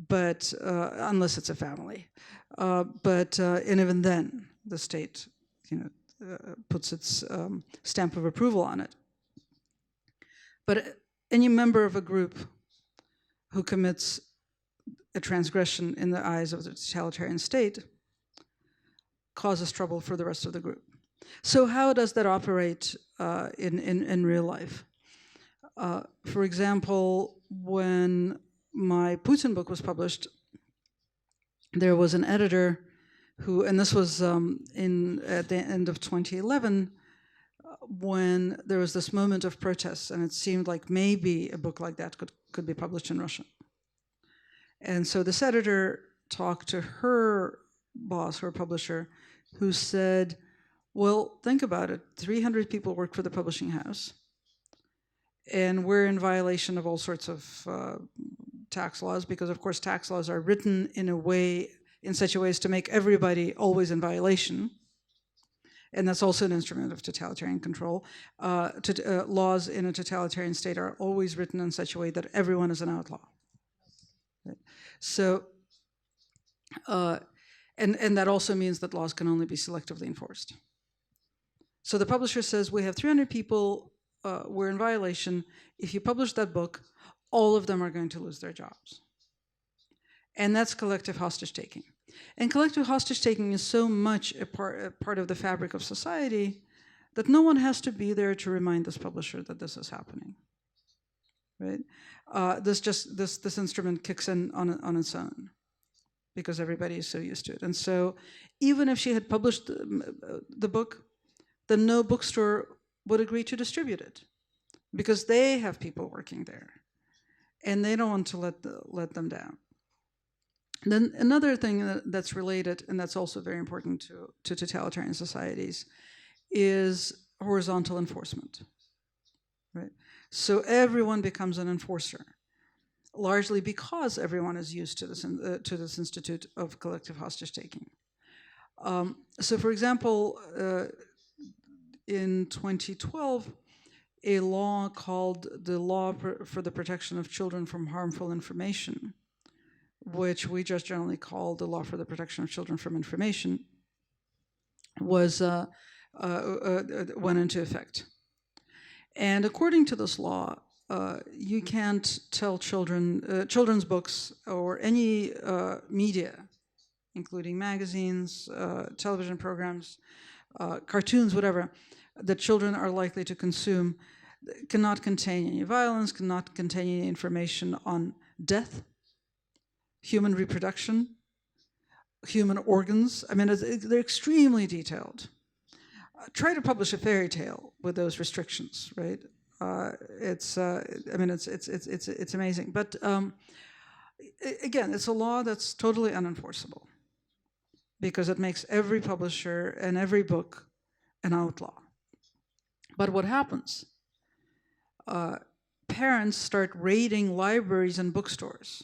but unless it's a family. And even then, the state, puts its stamp of approval on it. But any member of a group who commits a transgression in the eyes of the totalitarian state causes trouble for the rest of the group. So how does that operate in real life? For example, when my Putin book was published, there was an editor who, and this was at the end of 2011, when there was this moment of protests, and it seemed like maybe a book like that could be published in Russian. And so this editor talked to her boss, her publisher, who said, well, think about it. 300 people work for the publishing house, and we're in violation of all sorts of tax laws, because, of course, tax laws are written in such a way as to make everybody always in violation. And that's also an instrument of totalitarian control. Laws in a totalitarian state are always written in such a way that everyone is an outlaw. Right? So, and that also means that laws can only be selectively enforced. So the publisher says, we have 300 people, we're in violation. If you publish that book, all of them are going to lose their jobs. And that's collective hostage-taking. And collective hostage-taking is so much a part of the fabric of society that no one has to be there to remind this publisher that this is happening. Right? This instrument kicks in on its own, because everybody is so used to it. And so even if she had published the book, then no bookstore would agree to distribute it, because they have people working there, and they don't want to let them down. Then another thing that's related, and that's also very important to totalitarian societies, is horizontal enforcement. Right? So everyone becomes an enforcer, largely because everyone is used to this institute of collective hostage-taking. So, for example, in 2012, a law called the Law for the Protection of Children from Harmful Information, which we just generally call the Law for the Protection of Children from Information, was went into effect. And according to this law, you can't tell children, children's books or any media, including magazines, television programs, cartoons, whatever, that children are likely to consume, cannot contain any violence, cannot contain any information on death, human reproduction, human organs. I mean, they're extremely detailed. Try to publish a fairy tale with those restrictions, right? It's amazing. But again, it's a law that's totally unenforceable, because it makes every publisher and every book an outlaw. But what happens? Parents start raiding libraries and bookstores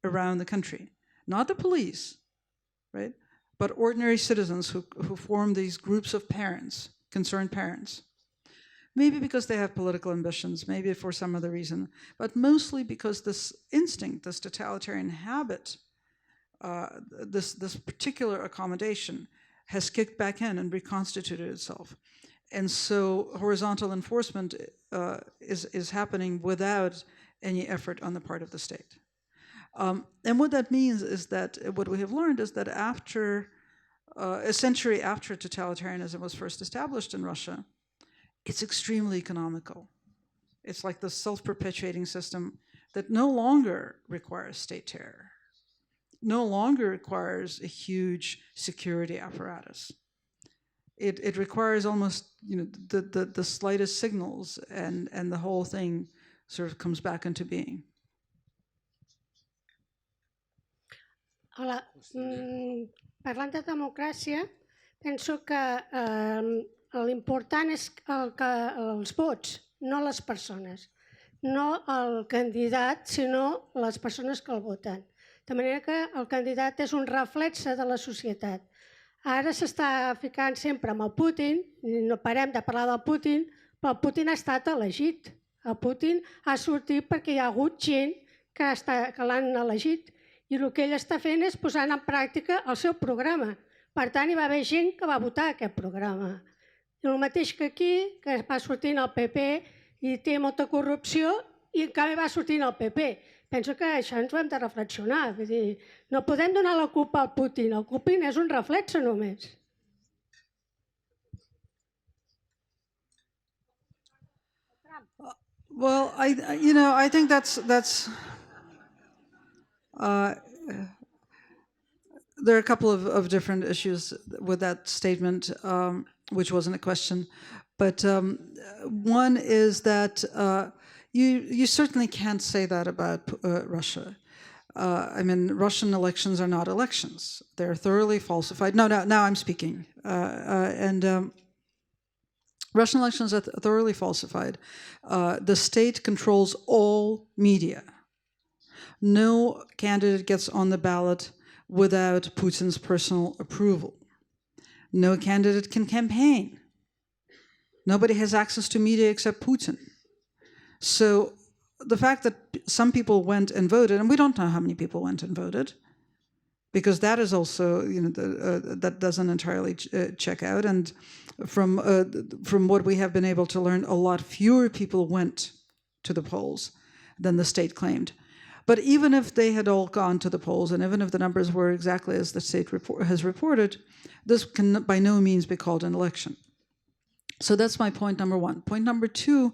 around the country. Not the police, right? But ordinary citizens who form these groups of parents, concerned parents. Maybe because they have political ambitions, maybe for some other reason, but mostly because this instinct, this totalitarian habit, this particular accommodation has kicked back in and reconstituted itself. And so horizontal enforcement is happening without any effort on the part of the state. And what that means is that, what we have learned is that after, a century after totalitarianism was first established in Russia, it's extremely economical. It's like the self-perpetuating system that no longer requires state terror, no longer requires a huge security apparatus. It requires almost, the slightest signals, and the whole thing sort of comes back into being. Hola. Parlant de democràcia, penso que l'important és els vots, no les persones. No el candidat, sinó les persones que el voten. De manera que el candidat és un reflexe de la societat. Ara s'està ficant sempre amb el Putin, no parem de parlar del Putin, però el Putin ha estat elegit. El Putin ha sortit perquè hi ha hagut gent que l'han elegit, i el que ell està fent és posar en pràctica el seu programa. Per tant, hi va haver gent que va votar aquest programa. I el mateix que aquí, que va sortint el PP i té molta corrupció, i en canvi va sortint el PP. Penso que això ens ho hem de reflexionar. Vull dir, no podem donar la culpa al Putin. El Putin és un reflexe només. Well, I think that's there are a couple of different issues with that statement, which wasn't a question. But one is that you certainly can't say that about Russia. I mean, Russian elections are not elections. They're thoroughly falsified. No, now I'm speaking. Russian elections are thoroughly falsified. The state controls all media. No candidate gets on the ballot without Putin's personal approval. No candidate can campaign. Nobody has access to media except Putin. So the fact that some people went and voted, and we don't know how many people went and voted, because that is also, that doesn't entirely check out. And from what we have been able to learn, a lot fewer people went to the polls than the state claimed. But even if they had all gone to the polls, and even if the numbers were exactly as the state has reported, this can by no means be called an election. So that's my point number one. Point number two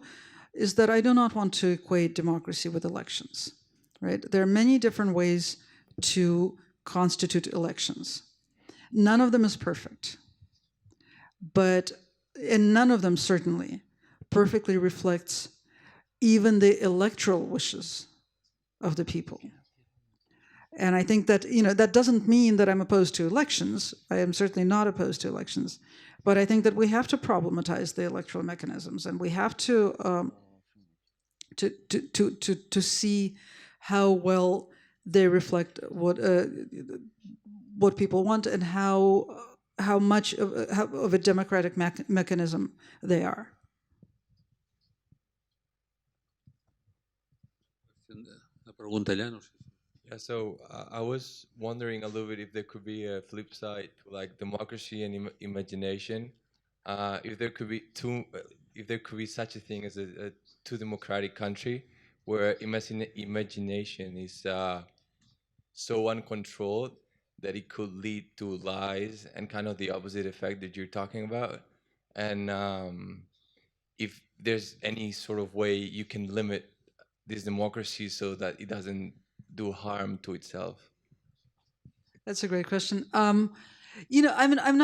is that I do not want to equate democracy with elections, right? There are many different ways to constitute elections. None of them is perfect, and none of them certainly perfectly reflects even the electoral wishes of the people. And I think that, that doesn't mean that I'm opposed to elections. I am certainly not opposed to elections. But I think that we have to problematize the electoral mechanisms, and we have to see how well they reflect what people want, and how much of a democratic mechanism they are. Yeah, so I was wondering a little bit if there could be a flip side to like democracy and imagination. If there could be such a thing as a too democratic country where imagination is so uncontrolled that it could lead to lies and kind of the opposite effect that you're talking about. And if there's any sort of way you can limit this democracy so that it doesn't do harm to itself. That's a great question. I'm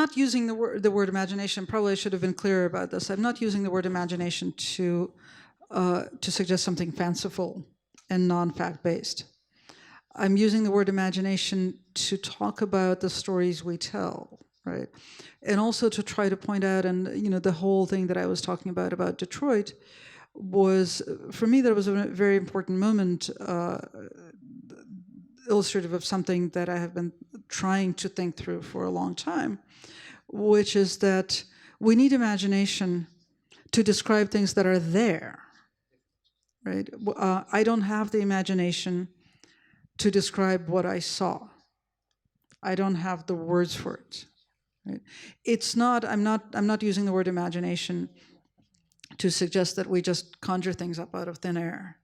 not using the word imagination. Probably I should have been clearer about this. I'm not using the word imagination to suggest something fanciful and non-fact based. I'm using the word imagination to talk about the stories we tell, right? And also to try to point out, and the whole thing that I was talking about Detroit was, for me, that was a very important moment, illustrative of something that I have been trying to think through for a long time, which is that we need imagination to describe things that are there, right? I don't have the imagination to describe what I saw. I don't have the words for it. Right? It's not. I'm not using the word imagination to suggest that we just conjure things up out of thin air.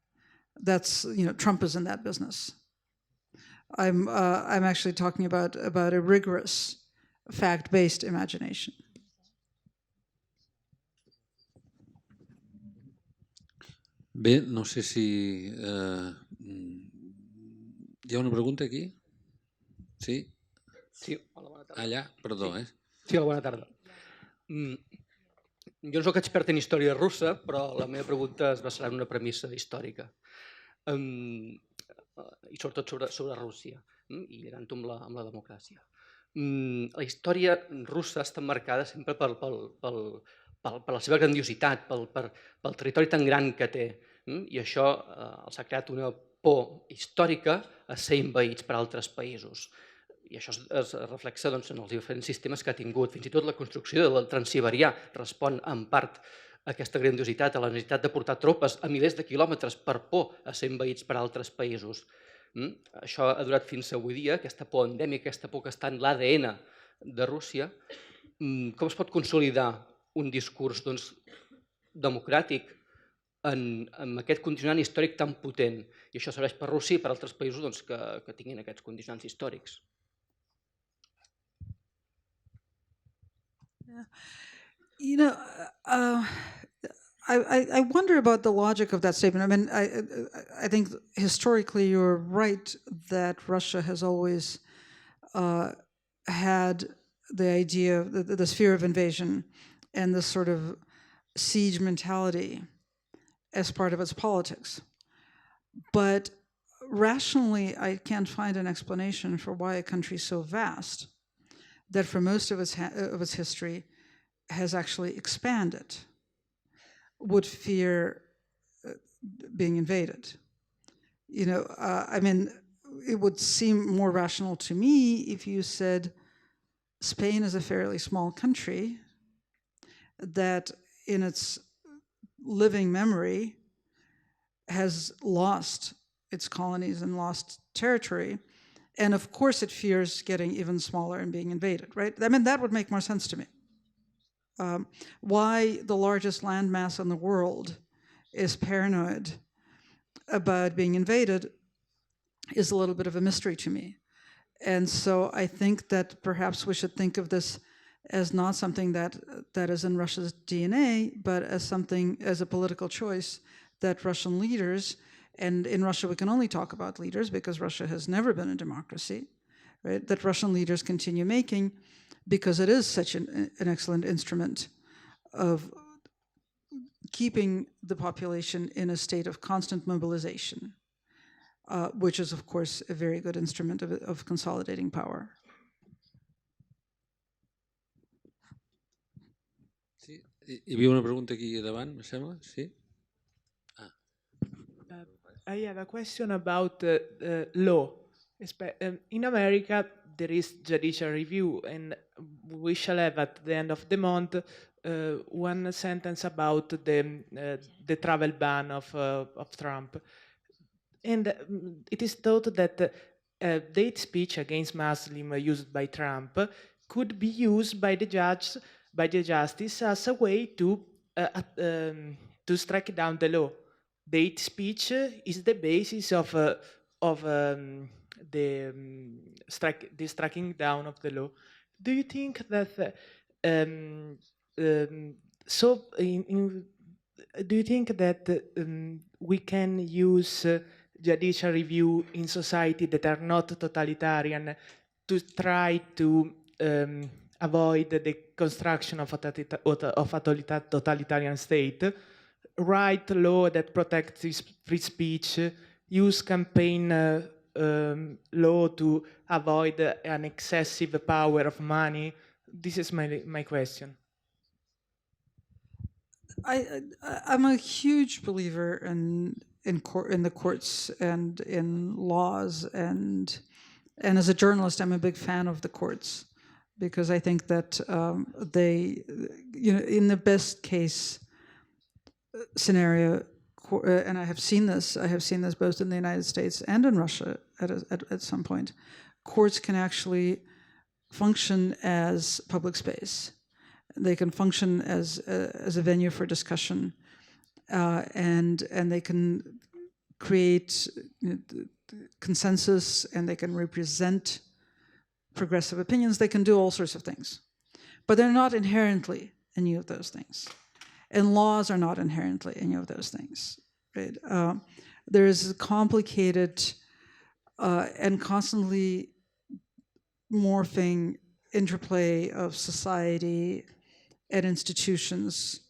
That's, Trump is in that business. I'm actually talking about a rigorous, fact-based imagination. Bé, no sé si... Hi ha una pregunta aquí? Sí? Sí, hola, bona tarda. Allà, perdó, sí. Sí, hola, bona tarda. Jo no soc expert en història russa, però la meva pregunta es basarà en una premissa històrica. I sobretot sobre Rússia, i lligant-ho amb la democràcia. La història russa està marcada sempre per la seva grandiositat, pel territori tan gran que té, i això els ha creat una por històrica a ser envaïts per altres països. I això es reflexa en els diferents sistemes que ha tingut. Fins i tot la construcció del Transsiberià respon en part a aquesta grandiositat, a la necessitat de portar tropes a milers de quilòmetres per por a ser envaïts per altres països. Això ha durat fins avui dia, aquesta por endèmica, aquesta por que està en l'ADN de Rússia. Com es pot consolidar un discurs democràtic en aquest condicionant històric tan potent? I això serveix per Rússia i per altres països que tinguin aquests condicionants històrics. I wonder about the logic of that statement. I mean, I think historically you're right that Russia has always had the idea, the sphere of invasion, and this sort of siege mentality as part of its politics. But rationally, I can't find an explanation for why a country so vast that for most of its history has actually expanded would fear being invaded. You know, I mean, it would seem more rational to me if you said Spain is a fairly small country that in its living memory has lost its colonies and lost territory. And of course it fears getting even smaller and being invaded, right? I mean, that would make more sense to me. Why the largest landmass in the world is paranoid about being invaded is a little bit of a mystery to me. And so I think that perhaps we should think of this as not something that is in Russia's DNA, but as something, as a political choice that Russian leaders, and in Russia we can only talk about leaders because Russia has never been a democracy, right? That Russian leaders continue making because it is such an excellent instrument of keeping the population in a state of constant mobilization, which is, of course, a very good instrument of consolidating power. Sí. Hi havia una pregunta aquí davant, me sembla? Sí? I have a question about law. In America, there is judicial review, and we shall have at the end of the month one sentence about the travel ban of Trump. And it is thought that hate speech against Muslims used by Trump could be used by the justice as a way to strike down the law. The hate speech is the basis of the striking down of the law. Do you think that do you think that we can use judicial review in society that are not totalitarian to try to avoid the construction of a totalitarian state? Write law that protects free speech, use campaign law to avoid an excessive power of money? This is my question. I'm a huge believer in the courts and in laws, and as a journalist, I'm a big fan of the courts because I think that they, you know, in the best case scenario, and I have seen this both in the United States and in Russia at some point, courts can actually function as public space. They can function as a venue for discussion, and they can create consensus, and they can represent progressive opinions. They can do all sorts of things, but they're not inherently any of those things. And laws are not inherently any of those things, right? There is a complicated and constantly morphing interplay of society and institutions,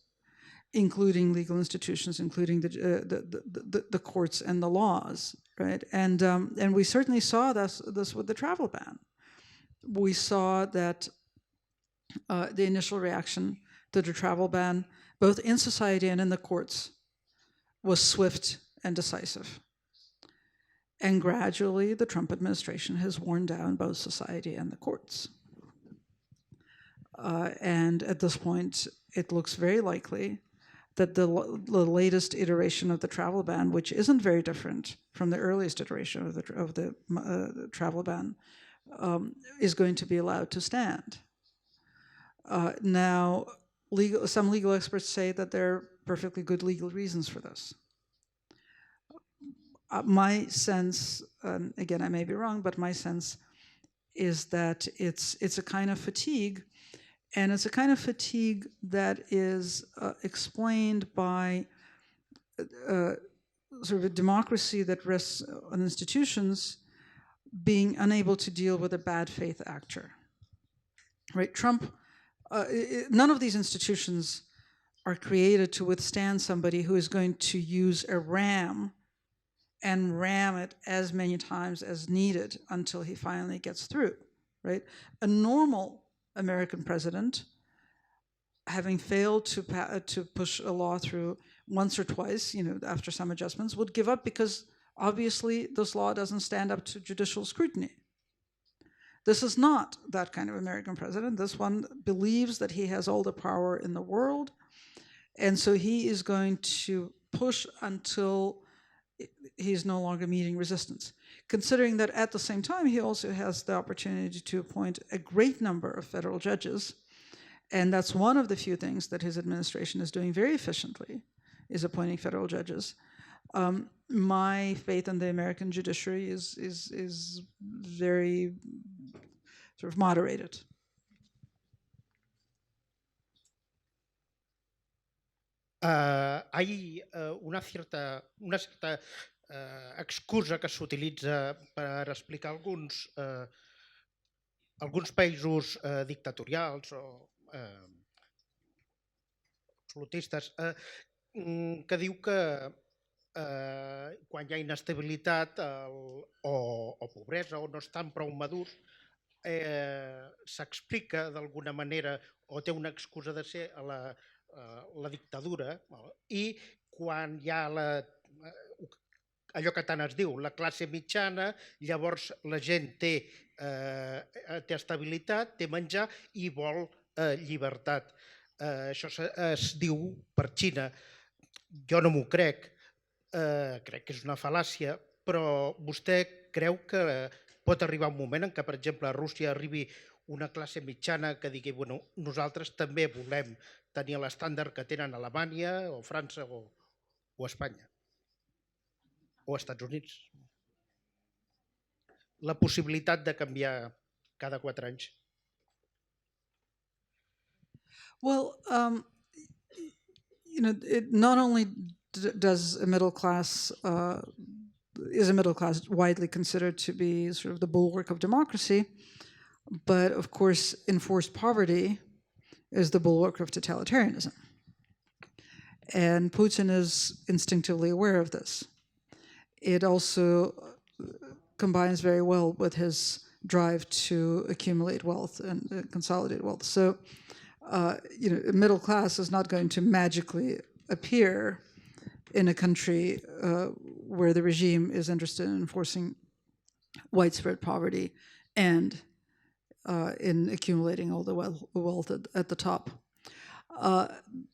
including legal institutions, including the courts and the laws, right? And we certainly saw this with the travel ban. We saw that the initial reaction to the travel ban, both in society and in the courts, was swift and decisive. And gradually, the Trump administration has worn down both society and the courts. And at this point, it looks very likely that the latest iteration of the travel ban, which isn't very different from the earliest iteration of the travel ban, is going to be allowed to stand. Now, some legal experts say that there are perfectly good legal reasons for this. My sense, again, I may be wrong, but my sense is that it's a kind of fatigue, and it's a kind of fatigue that is explained by sort of a democracy that rests on institutions being unable to deal with a bad faith actor. Right? Trump, none of these institutions are created to withstand somebody who is going to use a ram and ram it as many times as needed until he finally gets through, right? A normal American president, having failed to push a law through once or twice, after some adjustments, would give up because obviously this law doesn't stand up to judicial scrutiny. This is not that kind of American president. This one believes that he has all the power in the world, and so he is going to push until he's no longer meeting resistance. Considering that at the same time, he also has the opportunity to appoint a great number of federal judges, and that's one of the few things that his administration is doing very efficiently, is appointing federal judges. My faith in the American judiciary is very sort of moderated. Hay una cierta excusa que s'utilitza per explicar alguns països dictatorials o absolutistes que diu que quan hi ha inestabilitat o pobresa o no estan prou madurs, s'explica d'alguna manera o té una excusa de ser la dictadura, i quan hi ha allò que tant es diu, la classe mitjana, llavors la gent té estabilitat, té menjar i vol llibertat. Això es diu per Xina. Jo no m'ho crec que és una fal·làcia, però vostè creu que pot arribar un moment en què, per exemple, a Rússia arribi una classe mitjana que digui nosaltres també volem tenir l'estàndard que tenen a Alemanya o França o Espanya o Estats Units? La possibilitat de canviar cada 4 anys. Well, not only does a middle class widely considered to be sort of the bulwark of democracy, but of course enforced poverty is the bulwark of totalitarianism. And Putin is instinctively aware of this. It also combines very well with his drive to accumulate wealth and consolidate wealth. So, middle class is not going to magically appear in a country where the regime is interested in enforcing widespread poverty and in accumulating all the wealth at the top.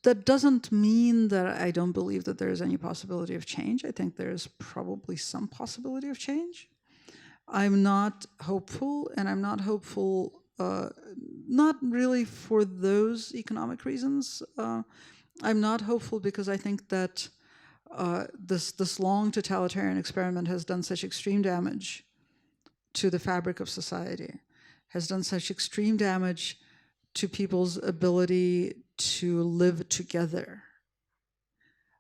That doesn't mean that I don't believe that there is any possibility of change. I think there is probably some possibility of change. I'm not hopeful, and I'm not hopeful not really for those economic reasons. I'm not hopeful because I think that this long totalitarian experiment has done such extreme damage to the fabric of society, has done such extreme damage to people's ability to live together,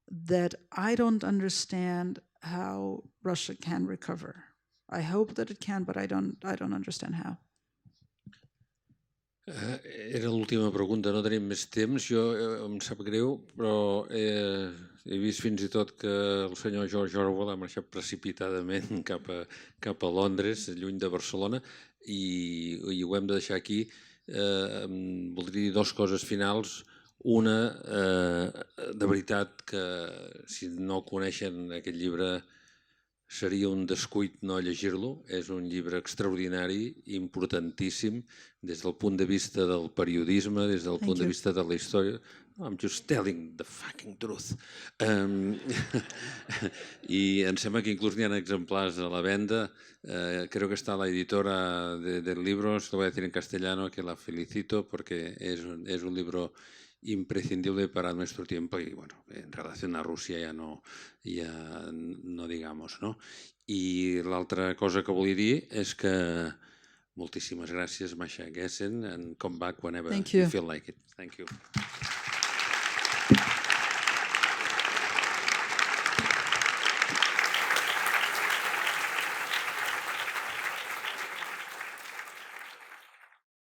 that I don't understand how Russia can recover. I hope that it can, but I don't understand how. Era l'última pregunta, no tenim més temps. Jo em sap greu, però he vist fins i tot que el senyor George Orwell ha marxat precipitadament cap a Londres, lluny de Barcelona, i ho hem de deixar aquí. Voldria dir 2 coses finals. Una, de veritat que si no coneixen aquest llibre seria un descuit no llegir-lo. És un llibre extraordinari, importantíssim, des del punt de vista del periodisme, des del punt de vista de la història. I'm just telling the fucking truth. I em sembla que inclús n'hi ha exemplars a la venda. Creo que está la editora del libro, se lo voy a decir en castellano, que la felicito porque es un libro imprescindible para nuestro tiempo y bueno, en relación a Rusia ja no digamos, no? I l'altra cosa que volia dir és que moltíssimes gràcies, Masha Gessen, and come back whenever you feel like it. Thank you.